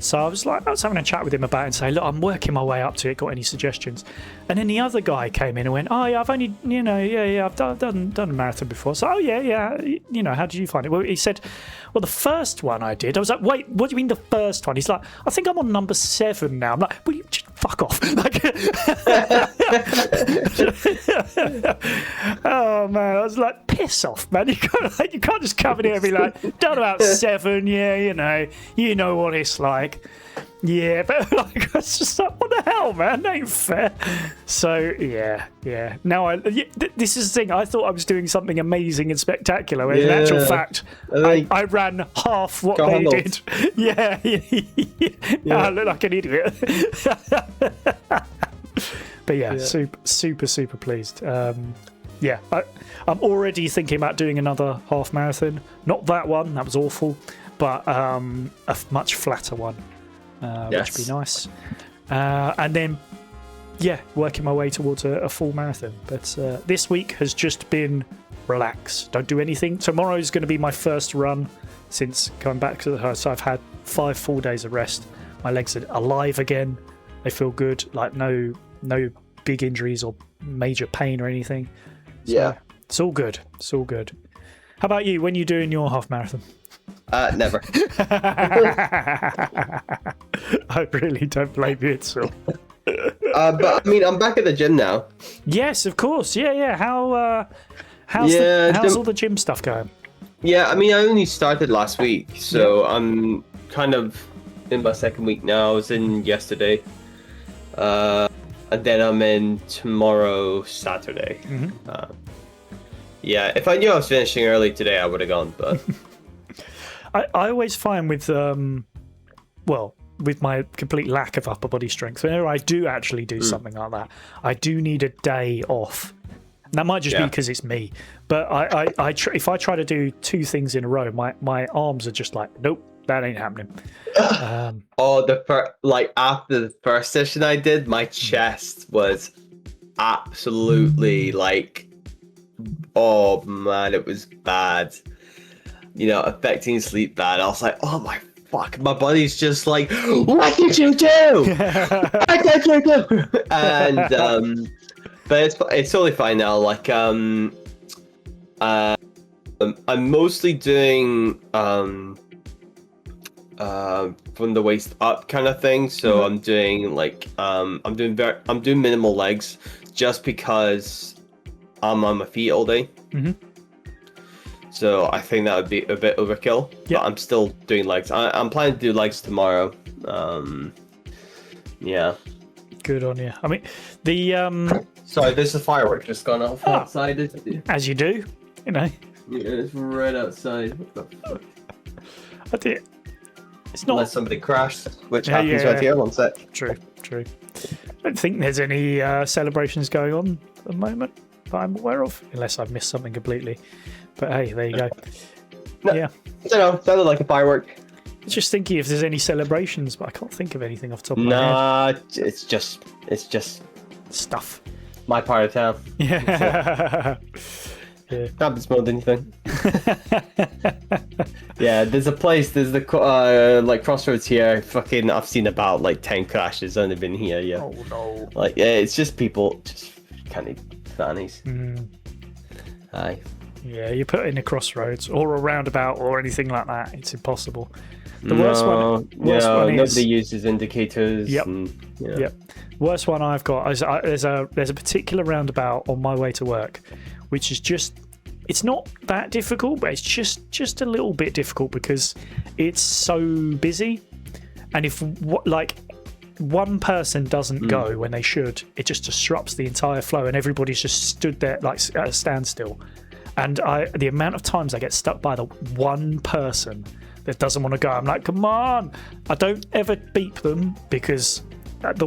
So I was having a chat with him about it and say, look, I'm working my way up to it. Got any suggestions? And then the other guy came in and went, oh, yeah, I've only, I've done a marathon before. So, oh, yeah. How did you find it? Well, he said, well, the first one I did. I was like, wait, what do you mean the first one? He's like, I think I'm on number 7 now. I'm like, well, you just fuck off. Oh, man. I was like, piss off, man. You can't just come in here and be like, done about 7, yeah, you know what it's like. Yeah, but like, I was just like, what the hell, man? That ain't fair. So, yeah. Now, this is the thing. I thought I was doing something amazing and spectacular, when in actual fact, I ran half what they did. Yeah. I look like an idiot. But yeah, super pleased. I'm already thinking about doing another half marathon. Not that one, that was awful, but a much flatter one. Which would be nice. And then, working my way towards a full marathon. But this week has just been relax. Don't do anything. Tomorrow is going to be my first run since coming back to the house. So I've had 5 full days of rest. My legs are alive again. They feel good. Like no big injuries or major pain or anything. So it's all good. How about you? When are you doing your half marathon? Never. I really don't blame you at all. But I mean, I'm back at the gym now. Yes, of course. Yeah. How's all the gym stuff going? Yeah, I mean, I only started last week, so I'm kind of in my second week now. I was in yesterday, and then I'm in tomorrow, Saturday. If I knew I was finishing early today, I would have gone, but. I always find with my complete lack of upper body strength, whenever I do actually do something like that, I do need a day off. And that might just be because it's me, but if I try to do 2 things in a row, my arms are just like, nope, that ain't happening. After the first session I did, my chest was absolutely oh man, it was bad. Affecting sleep bad. I was like, oh my fuck, my body's just like, what did you do? What did you do? And but it's totally fine now. Like I'm mostly doing from the waist up kind of thing. So I'm doing I'm doing minimal legs just because I'm on my feet all day. So I think that would be a bit overkill, but I'm still doing legs. I'm planning to do legs tomorrow. Good on you. I mean, the Sorry, there's a firework just gone off outside. As you do, Yeah, it's right outside. What the fuck? I did. It's not. Unless somebody crashed, which happens right here. One sec. True. I don't think there's any celebrations going on at the moment that I'm aware of, unless I've missed something completely. But hey, there you go. No, I don't know. Sounded like a firework. I was just thinking if there's any celebrations, but I can't think of anything off the top of my head. Nah, it's just Stuff. my part of town. Yeah. Happens more than anything. There's a place. There's the crossroads here. Fucking, I've seen about 10 crashes. Only been here. Yeah. Oh no. It's just people just kind of fannies. Aye. Yeah, you put in a crossroads or a roundabout or anything like that, it's impossible. The worst one is nobody uses indicators. Yep. Yeah. Yep. Worst one I've got is there's a particular roundabout on my way to work, which is just, it's not that difficult, but it's just a little bit difficult because it's so busy, and if one person doesn't go when they should, it just disrupts the entire flow, and everybody's just stood there like at a standstill. And the amount of times I get stuck by the one person that doesn't want to go, I'm like, come on. I don't ever beep them because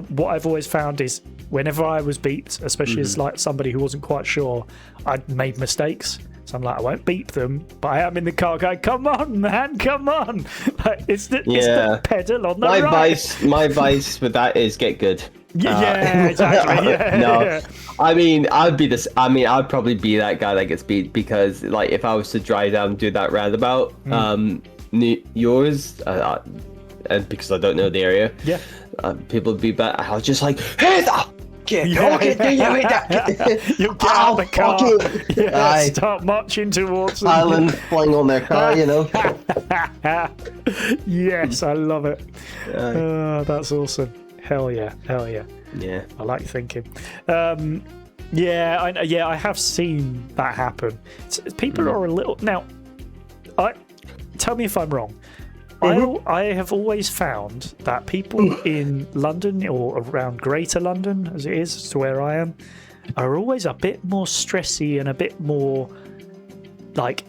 what I've always found is whenever I was beeped, especially as like somebody who wasn't quite sure, I'd made mistakes. So I'm like, I won't beep them, but I am in the car going, come on, man, come on. Like, it's the pedal on the right. My advice with that is get good. Yeah, exactly. Yeah, no, yeah. I mean, I'd probably be that guy that gets beat because, like, if I was to drive down and do that roundabout, yours, and because I don't know the area, people would be bad. I was just like, hey, you'll get out of the car. Start marching towards them. Island flying on their car, you know. Yes, I love it. That's awesome. Hell yeah. Yeah, I like thinking. I have seen that happen. People are a little now. Tell me if I'm wrong. I have always found that people in London or around Greater London, as it is to where I am, are always a bit more stressy and a bit more like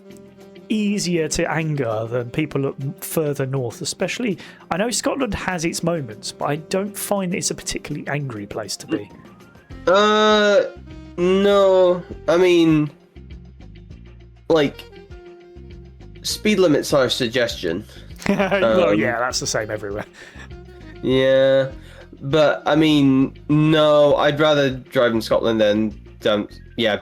easier to anger than people further north. Especially, I know Scotland has its moments, but I don't find it's a particularly angry place to be. No, I mean, like, speed limits are a suggestion. Well, yeah, that's the same everywhere. Yeah, but I mean, no, I'd rather drive in Scotland than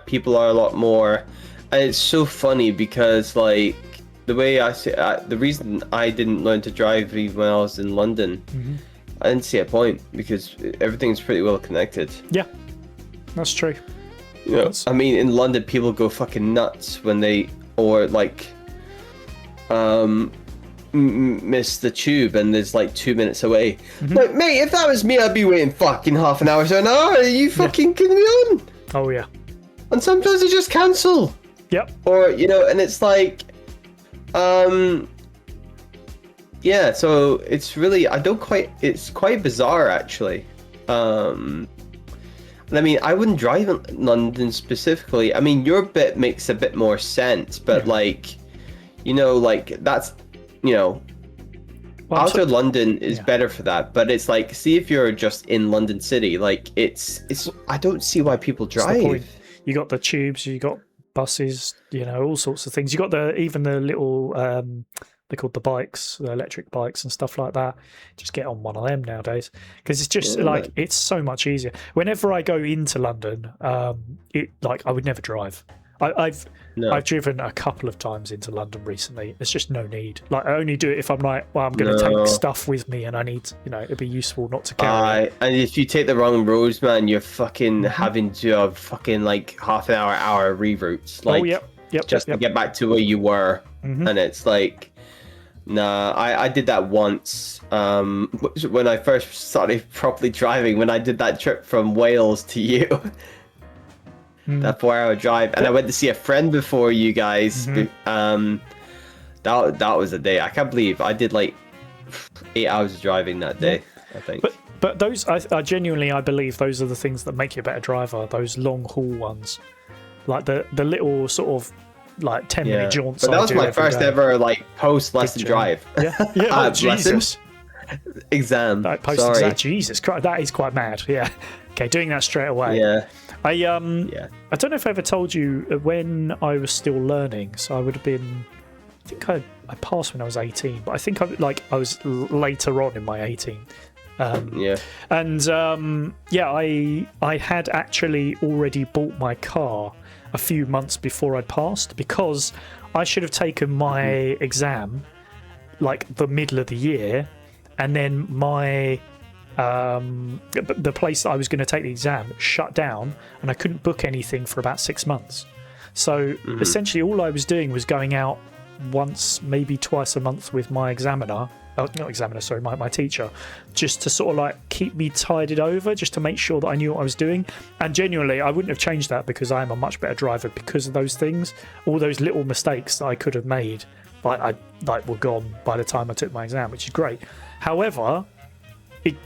people are a lot more. And it's so funny because, like, the way I say, the reason I didn't learn to drive even when I was in London, I didn't see a point because everything's pretty well connected. Yeah, that's true. You know, I mean, in London, people go fucking nuts when they miss the tube and there's like 2 minutes away. Like, mate, if that was me, I'd be waiting fucking half an hour. So now, are you fucking kidding me on? Oh yeah. And sometimes they just cancel. Yep. Or, you know, and it's like, yeah. So it's really, it's quite bizarre actually. I mean, I wouldn't drive in London specifically. I mean, your bit makes a bit more sense, but like, you know, like that's, you know, outer London is better for that. But it's like, see if you're just in London City, like it's. I don't see why people drive. You got the tubes, you got buses, you know, all sorts of things. You got even the little. They're called the bikes, the electric bikes and stuff like that. Just get on one of them nowadays because it's just like it's so much easier. Whenever I go into London, I would never drive. I've driven a couple of times into London recently. There's just no need. Like I only do it if I'm like, well, I'm going to take stuff with me, and I need, you know, it'd be useful not to carry. And if you take the wrong roads, man, you're fucking having to have fucking like half an hour reroutes, like to get back to where you were, and it's like. Nah, I did that once when I first started properly driving, when I did that trip from Wales to you. That 4-hour drive. And I went to see a friend before you guys. That was a day. I can't believe I did like 8 hours of driving that day, I think. But those, I genuinely, I believe those are the things that make you a better driver, those long haul ones. Like the little sort of like 10-minute jaunts. But that was my first ever like post lesson drive. Yeah. Jesus. Exam. Like post exam. Jesus Christ, that is quite mad. Yeah. Okay, doing that straight away. Yeah. I don't know if I ever told you when I was still learning. So I would have been. I think I passed when I was 18, but I think I was later on in my 18. I had actually already bought my car a few months before I'd passed because I should have taken my exam like the middle of the year, and then my the place that I was going to take the exam shut down and I couldn't book anything for about 6 months. So essentially all I was doing was going out once, maybe twice a month with my examiner. Not examiner, sorry, my teacher, just to sort of like keep me tided over, just to make sure that I knew what I was doing. And genuinely, I wouldn't have changed that because I am a much better driver because of those things. All those little mistakes that I could have made, I were gone by the time I took my exam, which is great. However,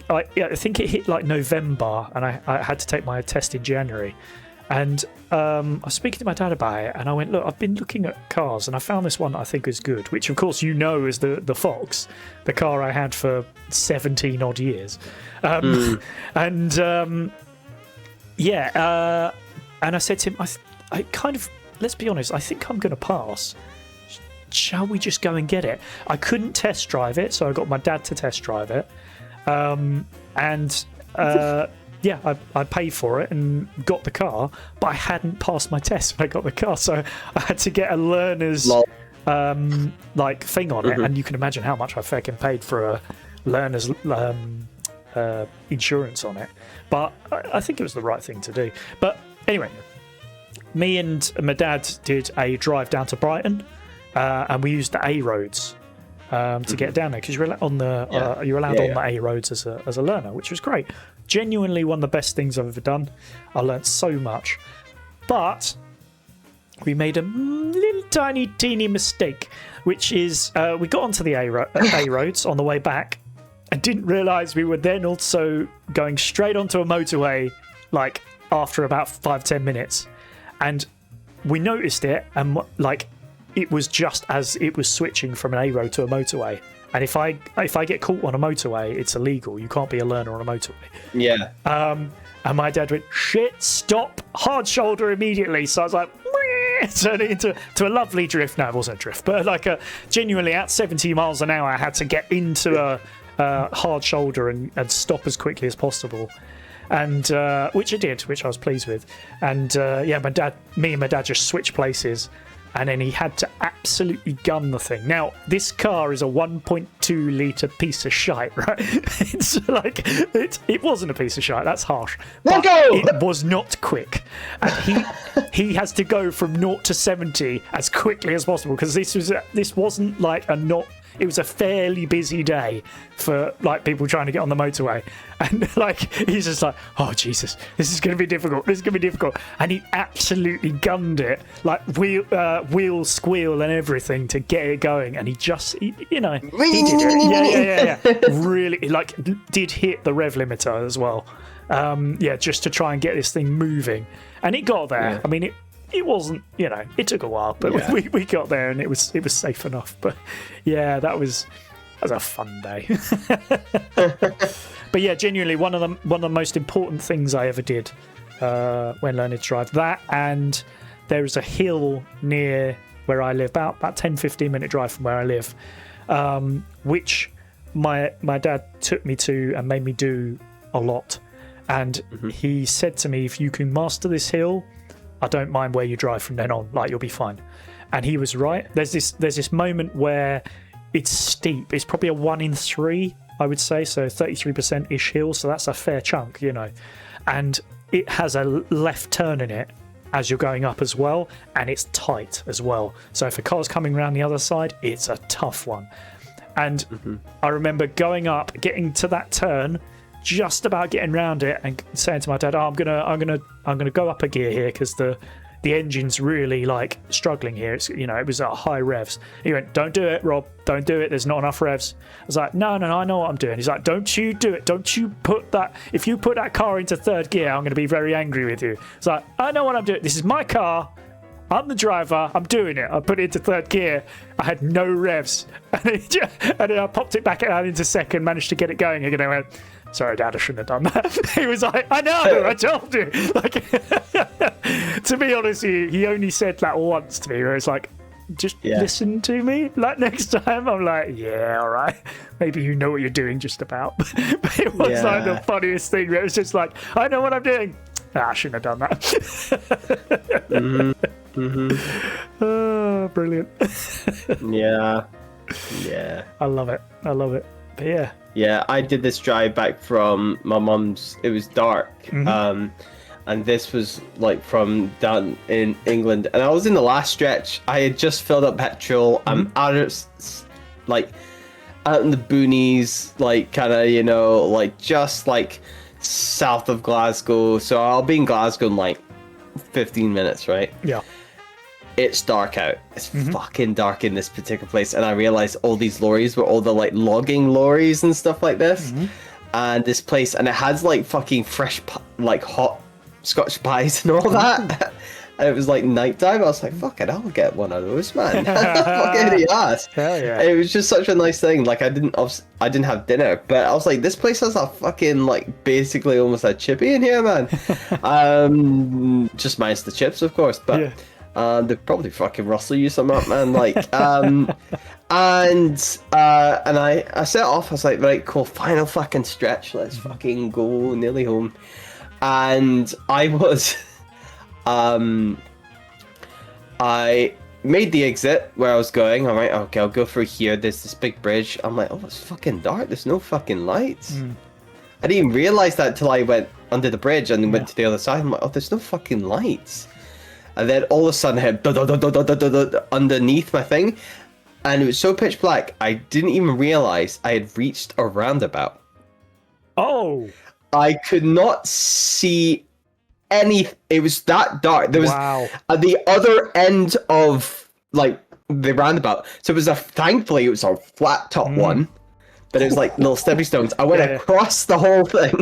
I think it hit like November, and I had to take my test in January. And I was speaking to my dad about it, and I went, look, I've been looking at cars, and I found this one that I think is good, which, of course, you know is the Fox, the car I had for 17 odd years. And and I said to him, I kind of, let's be honest, I think I'm going to pass. Shall we just go and get it? I couldn't test drive it, so I got my dad to test drive it. Yeah, I paid for it and got the car, but I hadn't passed my test when I got the car, so I had to get a learner's like thing on it, and you can imagine how much I fucking paid for a learner's insurance on it. But I think it was the right thing to do. But anyway, me and my dad did a drive down to Brighton, and we used the A roads to get down there because you're allowed on the A roads as a learner, which was great. Genuinely one of the best things I've ever done. I learnt so much, but we made a little tiny teeny mistake, which is we got onto the A roads on the way back and didn't realise we were then also going straight onto a motorway like after about 5-10 minutes, and we noticed it, and like it was just as it was switching from an A road to a motorway. And if I get caught on a motorway, it's illegal. You can't be a learner on a motorway. Yeah. And my dad went, shit, stop, hard shoulder immediately. So I was like, turn it into a lovely drift. No, it wasn't a drift, but like genuinely at 70 miles an hour, I had to get into a hard shoulder and stop as quickly as possible. And which I did, which I was pleased with. And me and my dad just switched places. And then he had to absolutely gun the thing. Now, this car is a 1.2 litre piece of shite, right? It's like, it wasn't a piece of shite, that's harsh. But it was not quick. And he has to go from 0 to 70 as quickly as possible, because this wasn't like it was a fairly busy day for like people trying to get on the motorway, and like he's just like, oh Jesus, this is going to be difficult. And he absolutely gunned it, like wheel squeal and everything to get it going. And he did it. Yeah. Really, like did hit the rev limiter as well. Just to try and get this thing moving, and it got there. Yeah. I mean, it wasn't, it took a while, but we got there and it was safe enough. But yeah, that was a fun day. But yeah, genuinely one of the most important things I ever did when learning to drive. That, and there is a hill near where I live, about 10-15 minute drive from where I live, which my dad took me to and made me do a lot. And he said to me, if you can master this hill, I don't mind where you drive from then on, like you'll be fine. And he was right. There's this moment where it's steep. It's probably a 1 in 3, I would say, so 33%-ish hill, so that's a fair chunk, And it has a left turn in it as you're going up as well, and it's tight as well. So if a car's coming around the other side, it's a tough one. And I remember going up, getting to that turn, just about getting round it, and saying to my dad, I'm gonna go up a gear here because the engine's really like struggling here. It's it was at high revs. He went, don't do it, Rob, don't do it, there's not enough revs. I was like, no, I know what I'm doing. He's like, don't you do it, don't you put that, if you put that car into third gear, I'm going to be very angry with you. It's like, I know what I'm doing, this is my car, I'm the driver, I'm doing it. I put it into third gear, I had no revs, and then I popped it back out into second, managed to get it going again. I went, sorry, Dad, I shouldn't have done that. He was like, I know, I told you. Like, to be honest, he only said that once to me, where it's like, just listen to me. Like next time, I'm like, yeah, all right. Maybe you know what you're doing just about. But it was like the funniest thing. Where it was just like, I know what I'm doing. I shouldn't have done that. Oh, brilliant. Yeah. I love it. But yeah. Yeah, I did this drive back from my mum's. It was dark, and and this was like from down in England, and I was in the last stretch. I had just filled up petrol. I'm out of like out in the boonies, like kind of, you know, like just like south of Glasgow. So I'll be in Glasgow in like 15 minutes, right? Yeah. It's dark out. It's fucking dark in this particular place, and I realized all these lorries were all the like logging lorries and stuff like this. And this place, and it has like fucking fresh, like hot Scotch pies and all that. And it was like nighttime. I was like, fuck it, I'll get one of those, man. Fucking yes. Hell yeah. It was just such a nice thing. Like I didn't have dinner, but I was like, this place has a fucking like basically almost a chippy in here, man. Just minus the chips, of course, but they probably fucking rustle you some up, man. Like and I set off. I was like, right, cool, final fucking stretch. Let's fucking go, nearly home. And I was, I made the exit where I was going. I'm like, okay, I'll go through here. There's this big bridge. I'm like, oh, it's fucking dark. There's no fucking lights. I didn't even realize that till I went under the bridge and went to the other side. I'm like, oh, there's no fucking lights. And then all of a sudden, I had underneath my thing, and it was so pitch black, I didn't even realize I had reached a roundabout. Oh. I could not see any. It was that dark. There was at the other end of like the roundabout. So it was thankfully it was a flat top one, but it was like little stepping stones. I went across the whole thing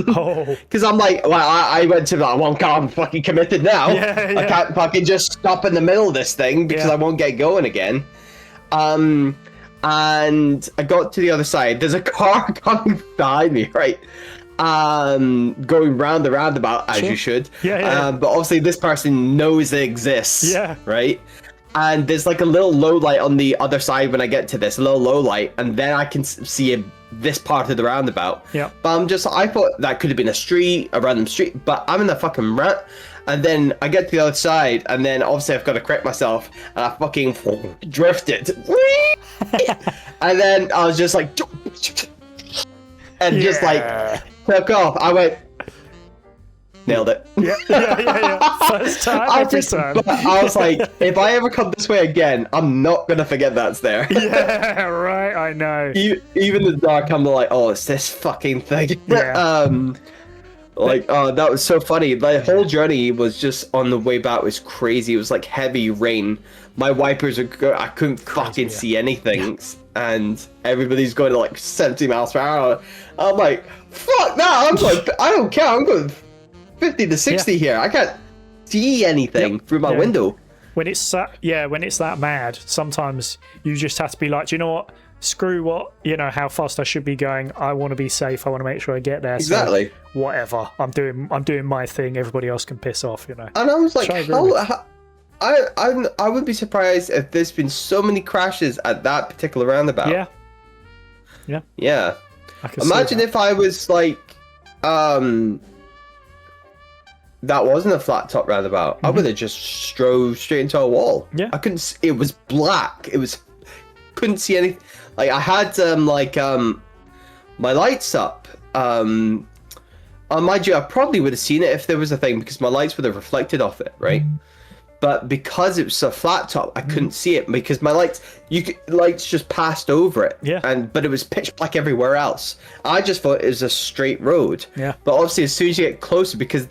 because I'm like, well, I went to that one. I'm fucking committed now. I can't fucking just stop in the middle of this thing because I won't get going again. And I got to the other side. There's a car coming behind me, right? Going round the roundabout as you should. But obviously this person knows it exists. Right? And there's like a little low light on the other side when I get to this, a little low light, and then I can see this part of the roundabout. But I thought that could have been a random street, but I'm in the fucking rut. And then I get to the other side, and then obviously I've got to correct myself, and I fucking drifted. And then I was just like, and just like took off. I went, nailed it. First time, every time. But I was like, if I ever come this way again, I'm not gonna forget that's there. Yeah, right. I know. Even in the dark, I'm like, oh, it's this fucking thing. Like, oh, that was so funny. The whole journey was just on the way back was crazy. It was like heavy rain. My wipers are I couldn't fucking see anything, and everybody's going to like 70 miles per hour. I'm like, fuck that! I'm like, I don't care. I'm going 50 to 60 here. I can't see anything through my window. When it's that mad, sometimes you just have to be like, do you know what? Screw what, how fast I should be going. I want to be safe. I want to make sure I get there. Exactly. So whatever. I'm doing my thing. Everybody else can piss off, And I was like, I would be surprised if there's been so many crashes at that particular roundabout. Yeah. Imagine if I was like, that wasn't a flat top roundabout. I would have just drove straight into a wall. I couldn't. It was black. Couldn't see anything. Like I had my lights up. Mind you, I probably would have seen it if there was a thing because my lights would have reflected off it, right? But because it was a flat top, I couldn't see it because my lights just passed over it. But it was pitch black everywhere else. I just thought it was a straight road. But obviously, as soon as you get closer, because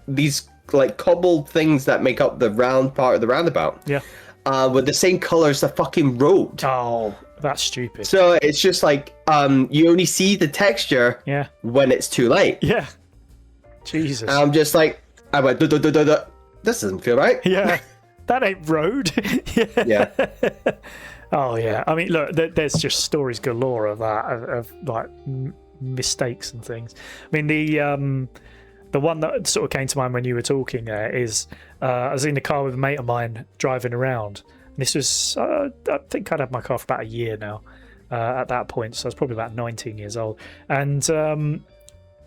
these like cobbled things that make up the round part of the roundabout. With the same color as the fucking road. Oh, that's stupid. So it's just like you only see the texture when it's too late. Jesus. And I'm just like, I went, this doesn't feel right. That ain't road. Oh yeah. I mean, look, there's just stories galore of that, of like mistakes and things. I mean, the one that sort of came to mind when you were talking there is I was in the car with a mate of mine driving around. And this was, I think I'd had my car for about a year now at that point. So I was probably about 19 years old. And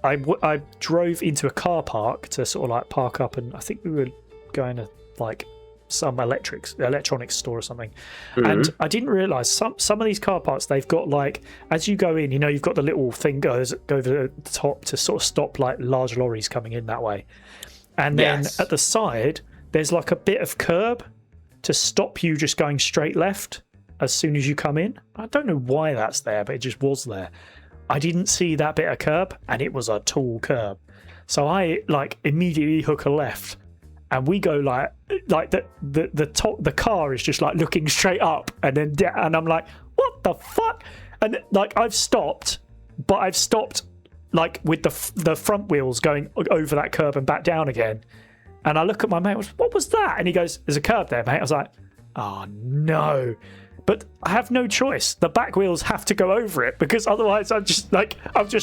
I drove into a car park to sort of like park up. And I think we were going to like some electronics store or something. And I didn't realise some of these car parks, they've got like, as you go in, you've got the little thing go over the top to sort of stop like large lorries coming in that way. And then Yes. at the side, there's like a bit of curb to stop you just going straight left as soon as you come in. I don't know why that's there, but it just was there. I didn't see that bit of curb, and it was a tall curb. So I like immediately hook a left, and we go like the car is just like looking straight up, and then and I'm like, what the fuck? And like I've stopped, but I've stopped like with the front wheels going over that curb and back down again. And I look at my mate, what was that? And he goes, there's a curb there, mate. I was like, oh no. But I have no choice. The back wheels have to go over it, because otherwise I'll just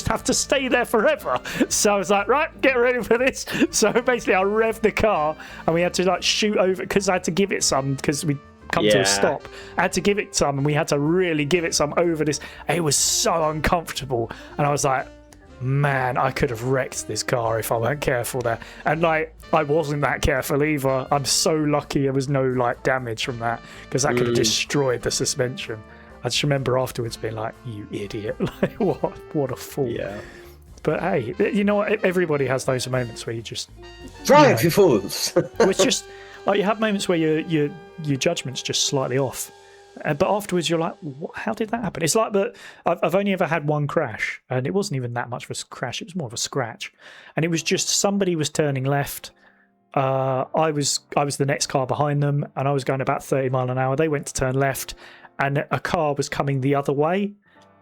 have to stay there forever. So I was like, right, get ready for this. So basically I revved the car, and we had to like shoot over, because I had to give it some, because we come to a stop. I had to give it some, and we had to really give it some over this. It was so uncomfortable. And I was like, man, I could have wrecked this car if I weren't careful there. And like, I wasn't that careful either. I'm so lucky there was no like damage from that, because that could have destroyed the suspension. I just remember afterwards being like, you idiot. Like, what a fool. Yeah. But hey, you know what, everybody has those moments where you just Drive, you fools. it's just like, you have moments where your judgment's just slightly off. But afterwards, you're like, how did that happen? It's like that. I've only ever had one crash, and it wasn't even that much of a crash. It was more of a scratch, and it was just somebody was turning left. I was the next car behind them, and I was going about 30 miles an hour. They went to turn left, and a car was coming the other way,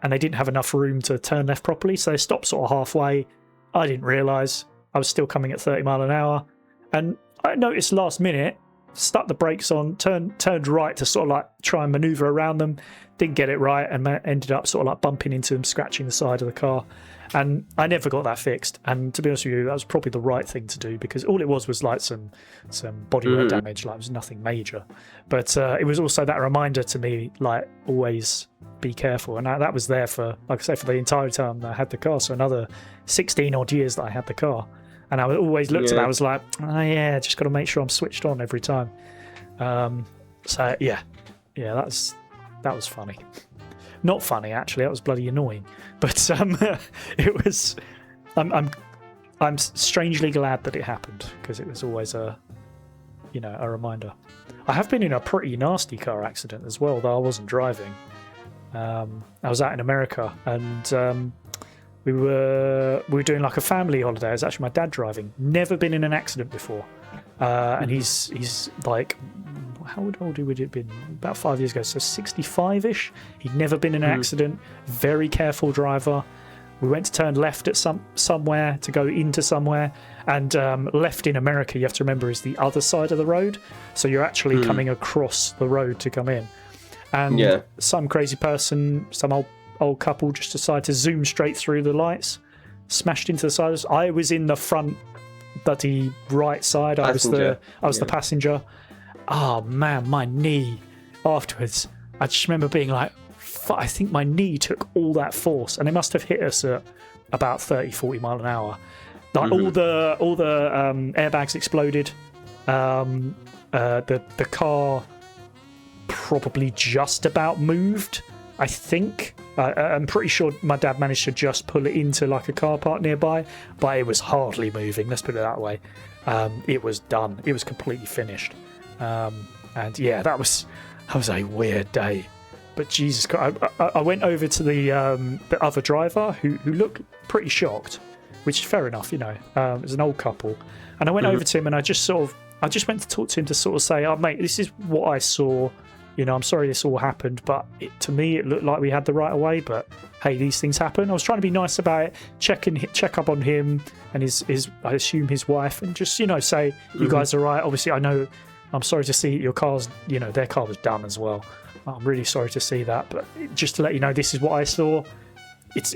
and they didn't have enough room to turn left properly, so they stopped sort of halfway. I didn't realise I was still coming at 30 miles an hour, and I noticed last minute. Stuck the brakes on, turned right to sort of like try and maneuver around them, didn't get it right, and ended up sort of like bumping into them, scratching the side of the car. And I never got that fixed, and to be honest with you, that was probably the right thing to do, because all it was like some bodywork damage. Like, it was nothing major, but it was also that reminder to me, like, always be careful. And that was there for, like I say, for the entire time that I had the car, so another 16 odd years that I had the car. And I always looked at it, I was like, oh yeah, just got to make sure I'm switched on every time. So yeah, that was funny. Not funny, actually. That was bloody annoying. But it was. I'm strangely glad that it happened, because it was always a reminder. I have been in a pretty nasty car accident as well, though I wasn't driving. I was out in America, and we were doing like a family holiday. It was actually my dad driving. Never been in an accident before, and he's like, how old would it have been? About 5 years ago, so 65-ish. He'd never been in an accident. Very careful driver. We went to turn left at somewhere to go into somewhere, and left in America, you have to remember, is the other side of the road. So you're actually coming across the road to come in. And some crazy person, some old couple, just decided to zoom straight through the lights, smashed into the side. I was in the front bloody right side. I was the passenger. Oh man, my knee afterwards, I just remember being like, I think my knee took all that force, and it must have hit us at about 30-40 miles an hour. Like all the airbags exploded. The car probably just about moved, I think. I'm pretty sure my dad managed to just pull it into like a car park nearby, but it was hardly moving, let's put it that way. It was done. It was completely finished. And yeah, that was a weird day. But Jesus Christ, I went over to the other driver who looked pretty shocked, which is fair enough, It was an old couple. And I went over to him, and I just went to talk to him to sort of say, oh mate, this is what I saw. I'm sorry this all happened, but to me it looked like we had the right of way, but hey, these things happen. I was trying to be nice about it, check up on him and his I assume his wife, and just, say, you guys are right. Obviously, I know, I'm sorry to see your car's, their car was done as well. I'm really sorry to see that, but just to let you know, this is what I saw. It's,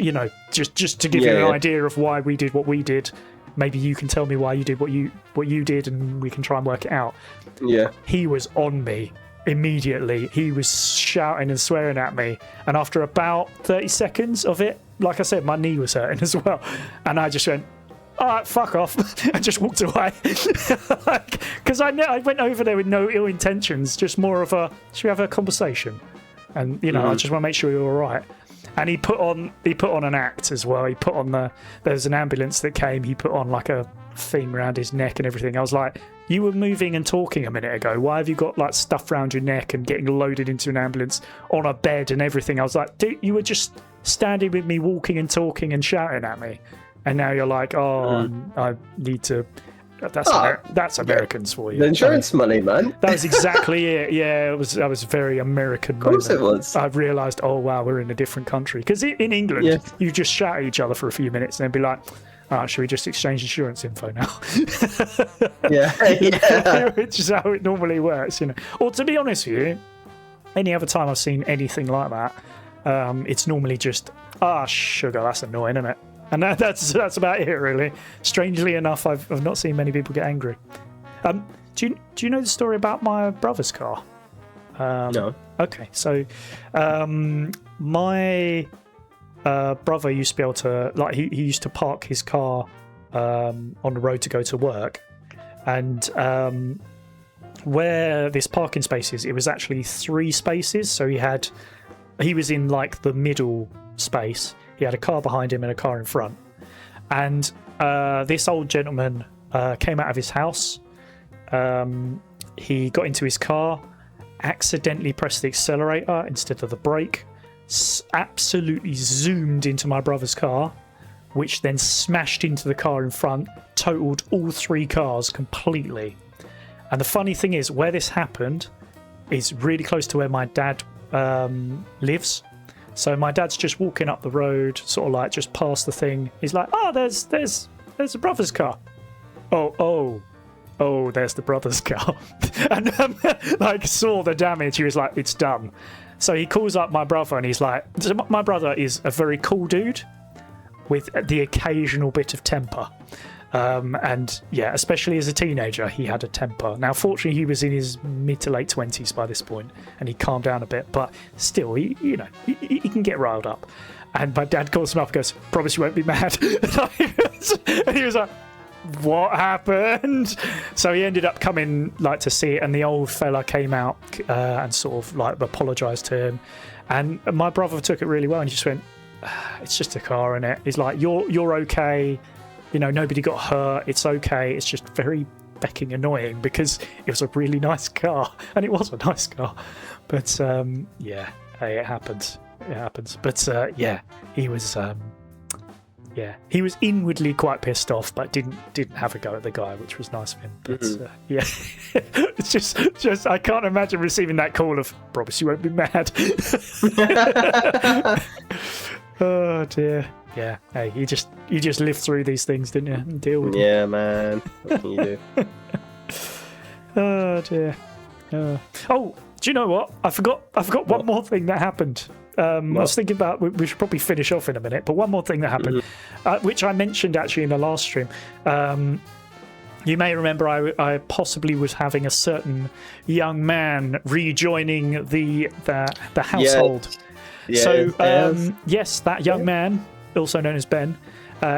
just to give you an idea of why we did what we did. Maybe you can tell me why you did what you did, and we can try and work it out. Yeah. He was on me immediately. He was shouting and swearing at me, and after about 30 seconds of it, like I said, my knee was hurting as well, and I just went, all right, fuck off, and just walked away. Because I went over there with no ill intentions, just more of a, should we have a conversation? and I just want to make sure you're all right. And he put on an act as well. He put on there was an ambulance that came. He put on like a thing around his neck and everything. I was like, you were moving and talking a minute ago. Why have you got like stuff around your neck and getting loaded into an ambulance on a bed and everything? I was like, dude, you were just standing with me, walking and talking and shouting at me, and now you're like, I need to. That's Americans for you. The insurance money, man. That was exactly it. Yeah, that was very American. Of course it was. I've realised, oh wow, we're in a different country. Because in England, you just shout at each other for a few minutes and then be like, should we just exchange insurance info now? Yeah. Which is how it normally works, Or to be honest with you, any other time I've seen anything like that, it's normally just, sugar, that's annoying, isn't it? And that's about it, really. Strangely enough, I've not seen many people get angry. Do you know the story about my brother's car? No. Okay, so my brother used to be able to, like, he used to park his car on the road to go to work, and where this parking space is, it was actually 3 spaces. So he was in like the middle space. He had a car behind him and a car in front. And this old gentleman came out of his house. He got into his car, accidentally pressed the accelerator instead of the brake, absolutely zoomed into my brother's car, which then smashed into the car in front, totaled all 3 cars completely. And the funny thing is, where this happened is really close to where my dad lives. So my dad's just walking up the road, sort of like just past the thing. He's like, there's a brother's car. Oh, there's the brother's car. And like saw the damage. He was like, it's done. So he calls up my brother and he's like, my brother is a very cool dude with the occasional bit of temper. And yeah, especially as a teenager, he had a temper. Now, fortunately, he was in his mid to late 20s by this point, and he calmed down a bit. But still, he can get riled up. And my dad calls him up and goes, "Promise you won't be mad." And he was like, "What happened?" So he ended up coming like to see it, and the old fella came out and sort of like apologised to him. And my brother took it really well, and he just went, "It's just a car, innit?" He's like, "You're okay. Nobody got hurt. It's okay. It's just very becking annoying because it was a really nice car, and it was a nice car." But yeah, hey, it happens. It happens. But yeah, he was inwardly quite pissed off, but didn't have a go at the guy, which was nice of him. But yeah, it's just I can't imagine receiving that call of "Promise you won't be mad." Oh dear. Yeah, hey, you just lived through these things, didn't you? And deal with them. Yeah, man. What can you do? Oh dear. Oh, do you know what? I forgot one more thing that happened. I was thinking about we should probably finish off in a minute, but one more thing that happened, which I mentioned actually in the last stream. You may remember I possibly was having a certain young man rejoining the household. Yes. So yes, that young man, also known as Ben,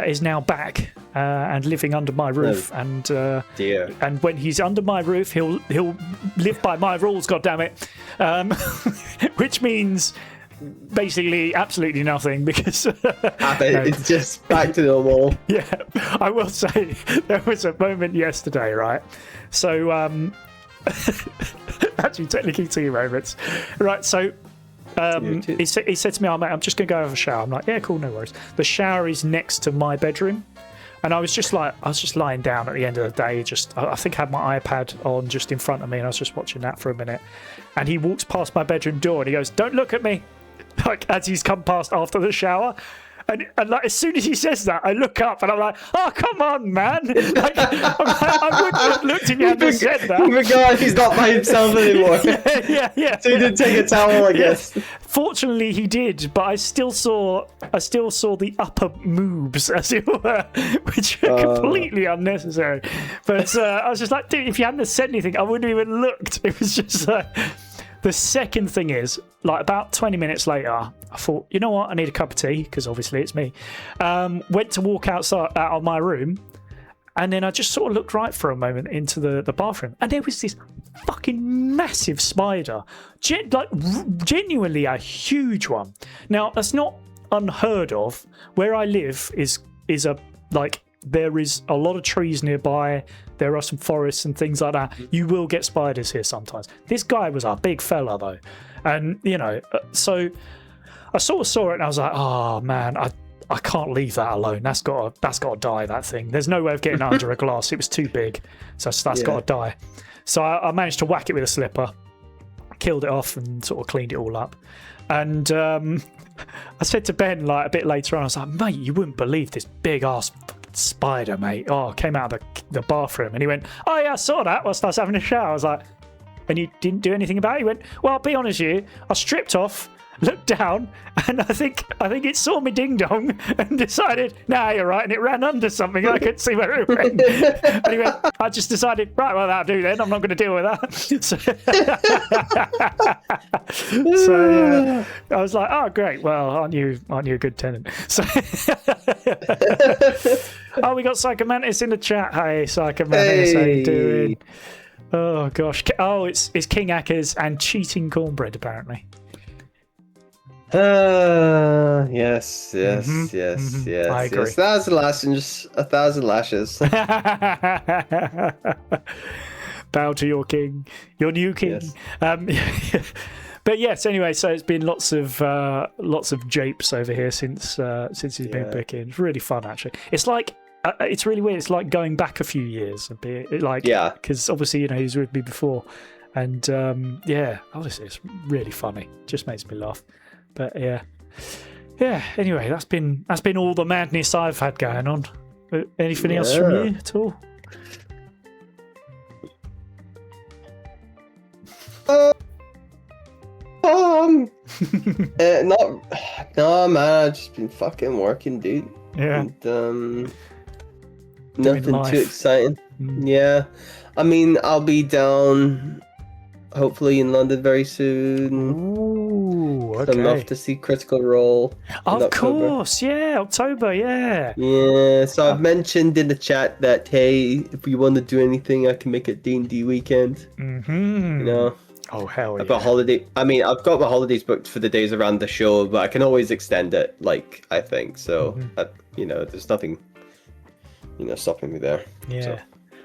is now back and living under my roof. And and when he's under my roof, he'll live by my rules. God damn it! Which means basically absolutely nothing because it's just back to normal. Yeah, I will say there was a moment yesterday, right? So actually, technically 2 moments, right? So. He said to me, "Oh mate, I'm just gonna go have a shower." I'm like, "Yeah, cool, no worries." The shower is next to my bedroom, and I was just lying down at the end of the day. I think I had my iPad on just in front of me, and I was just watching that for a minute. And he walks past my bedroom door, and he goes, "Don't look at me," like as he's come past after the shower. And like as soon as he says that, I look up and I'm like, "Oh, come on, man!" Like, I wouldn't have looked if you hadn't said that. The guy, he's not by himself anymore. Yeah. So he did take a towel, I guess. Fortunately, he did, but I still saw the upper moobs, as it were, which are completely unnecessary. But I was just like, dude, if you hadn't said anything, I wouldn't have even looked. It was just like. The second thing is, like about 20 minutes later, I thought, you know what, I need a cup of tea, because obviously it's me. Went to walk out of my room, And then I just sort of looked right for a moment into the bathroom, and there was this fucking massive spider, genuinely a huge one. Now that's not unheard of. Where I live is a like there is a lot of trees nearby. There are some forests and things like that. You will get spiders here sometimes. This guy was a big fella though, and so I sort of saw it and I was like, oh man, I can't leave that alone. That's got to die. That thing. There's no way of getting it under a glass. It was too big, so that's got to die. So I managed to whack it with a slipper, killed it off, and sort of cleaned it all up. And I said to Ben like a bit later on, I was like, mate, you wouldn't believe this big ass spider, mate. Oh, came out of the bathroom, and he went, oh yeah, I saw that whilst I was having a shower. I was like, and you didn't do anything about it? He went, well, I'll be honest with you, I stripped off, looked down, and I think it saw me ding dong and decided, nah, you're right, and it ran under something. I couldn't see where it went. And he went, I just decided, right, well, that'll do then. I'm not going to deal with that. So I was like, oh, great. Well, aren't you a good tenant? So oh, we got Psychomantis in the chat. Hey, Psychomantis, how you doing? Oh gosh. Oh, it's King Ackers and cheating cornbread apparently. Yes. I agree. 1,000 lashes, 1,000 lashes. Bow to your king, your new king. Yes. But yes, anyway, so it's been lots of japes over here since he's been back in. It's really fun actually. It's like it's really weird. It's like going back a few years a bit, because obviously he was with me before, and obviously it's really funny. Just makes me laugh. But yeah. Anyway, that's been all the madness I've had going on. Anything else from you at all? No, man. I've just been fucking working, dude. Yeah. And, nothing too exciting. Yeah. I mean, I'll be down, hopefully in London very soon. Ooh, okay. I'd love to see Critical Role. Of course, yeah, October, yeah. Yeah, so I've mentioned in the chat that, hey, if we want to do anything, I can make it D&D weekend. Mm-hmm. Oh, hell yeah. I've got I've got my holidays booked for the days around the show, but I can always extend it, I think. So, there's nothing, stopping me there. Yeah. So.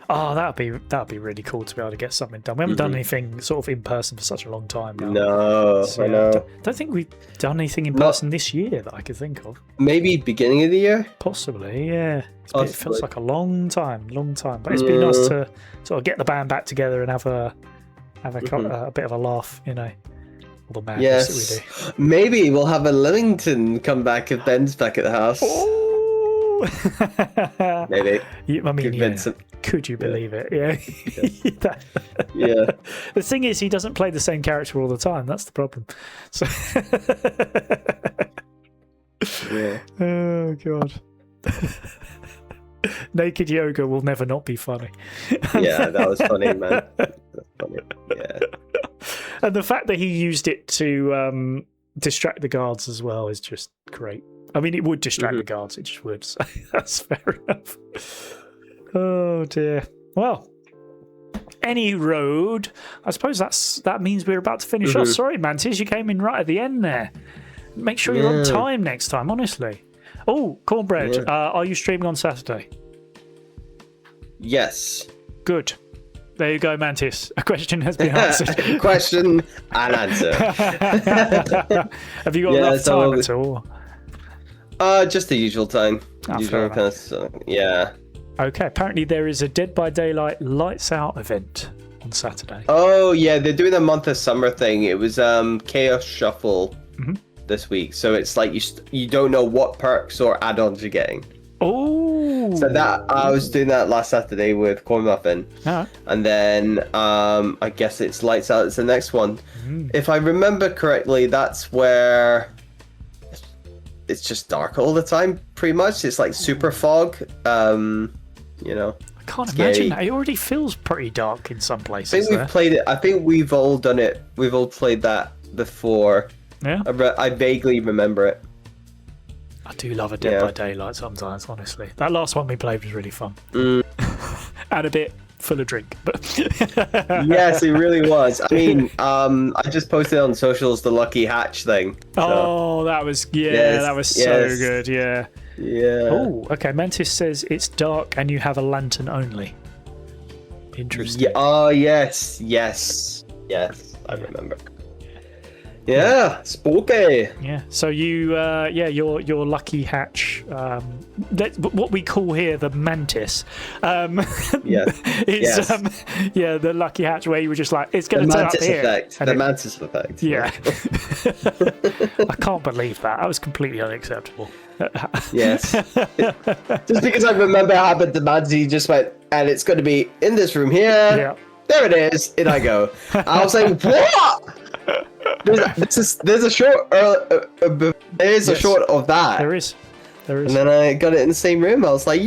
Oh, that'd be really cool to be able to get something done. We haven't done anything sort of in person for such a long time now. No, so, I know. Don't think we've done anything in person this year that I could think of. Maybe beginning of the year? Possibly, yeah. It feels like a long time. But it's been nice to sort of get the band back together and have a bit of a laugh, all the madness that we do. Maybe we'll have a Livington come back if Ben's back at the house. Oh! Maybe. Could you believe it? Yeah. Yeah. The thing is, he doesn't play the same character all the time. That's the problem. So. Yeah. Oh god. Naked yoga will never not be funny. Yeah, that was funny, man. That's funny. Yeah. And the fact that he used it to distract the guards as well is just great. I mean, it would distract the guards. It just would. So that's fair enough. Oh dear. Well, any road. I suppose that means we're about to finish off. Sorry, Mantis, you came in right at the end there. Make sure you're on time next time. Honestly. Oh, Cornbread. Yeah. Are you streaming on Saturday? Yes. Good. There you go, Mantis. A question has been answered. Question and answer. Have you got enough time at all? Just the usual time. Usual kind of, yeah. Okay, apparently there is a Dead by Daylight Lights Out event on Saturday. Oh, yeah, they're doing a month of summer thing. It was Chaos Shuffle this week. So it's like you don't know what perks or add-ons you're getting. Oh. So I was doing that last Saturday with Corn Muffin. And then I guess it's Lights Out. It's the next one. If I remember correctly, that's where it's just dark all the time, pretty much. It's like super fog. I can't imagine that. It already feels pretty dark in some places. I think we've played it. I think we've all done it. We've all played that before. Yeah. I vaguely remember it. I do love a Dead by Daylight sometimes, honestly. That last one we played was really fun. and a bit full of drink. But Yes, it really was. I mean, I just posted on socials the Lucky Hatch thing. So. Oh, that was that was so good. Yeah. Oh, okay. Mantis says it's dark and you have a lantern only. Interesting. Yeah. Oh, yes. I remember. Yeah, spooky. Yeah. So you, your lucky hatch. What we call here the mantis. Is the lucky hatch where you were just like, it's going to turn up here. The mantis effect. Yeah. I can't believe that. That was completely unacceptable. Yes. Just because I remember how the mantis just went, and it's going to be in this room here. Yeah. There it is. In I go. I was like, what? There's a short. There's a short of that. There is. And then I got it in the same room. I was like,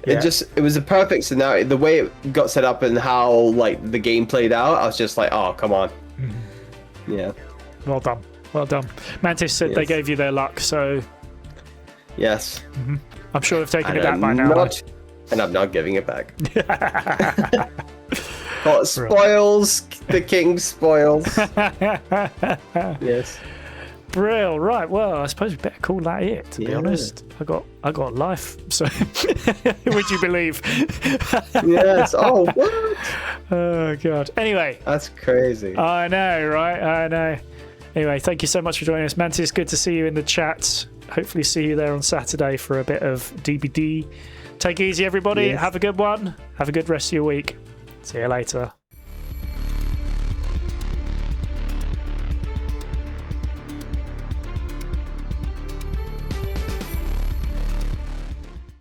it was a perfect scenario. The way it got set up and how like the game played out, I was just like, oh, come on. Mm-hmm. Yeah. Well done. Mantis said they gave you their luck, so. Yes. Mm-hmm. I'm sure they've taken it back by now. And I'm not giving it back. Got spoils. The king spoils. Yes. Brill. Right. Well, I suppose we better call that it. To be honest, I got life. So, would you believe? Yes. Oh, what? Oh God. Anyway. That's crazy. I know, right? I know. Anyway, thank you so much for joining us, Mantis. Good to see you in the chat. Hopefully, see you there on Saturday for a bit of DBD. Take it easy, everybody. Yes. Have a good one. Have a good rest of your week. See you later.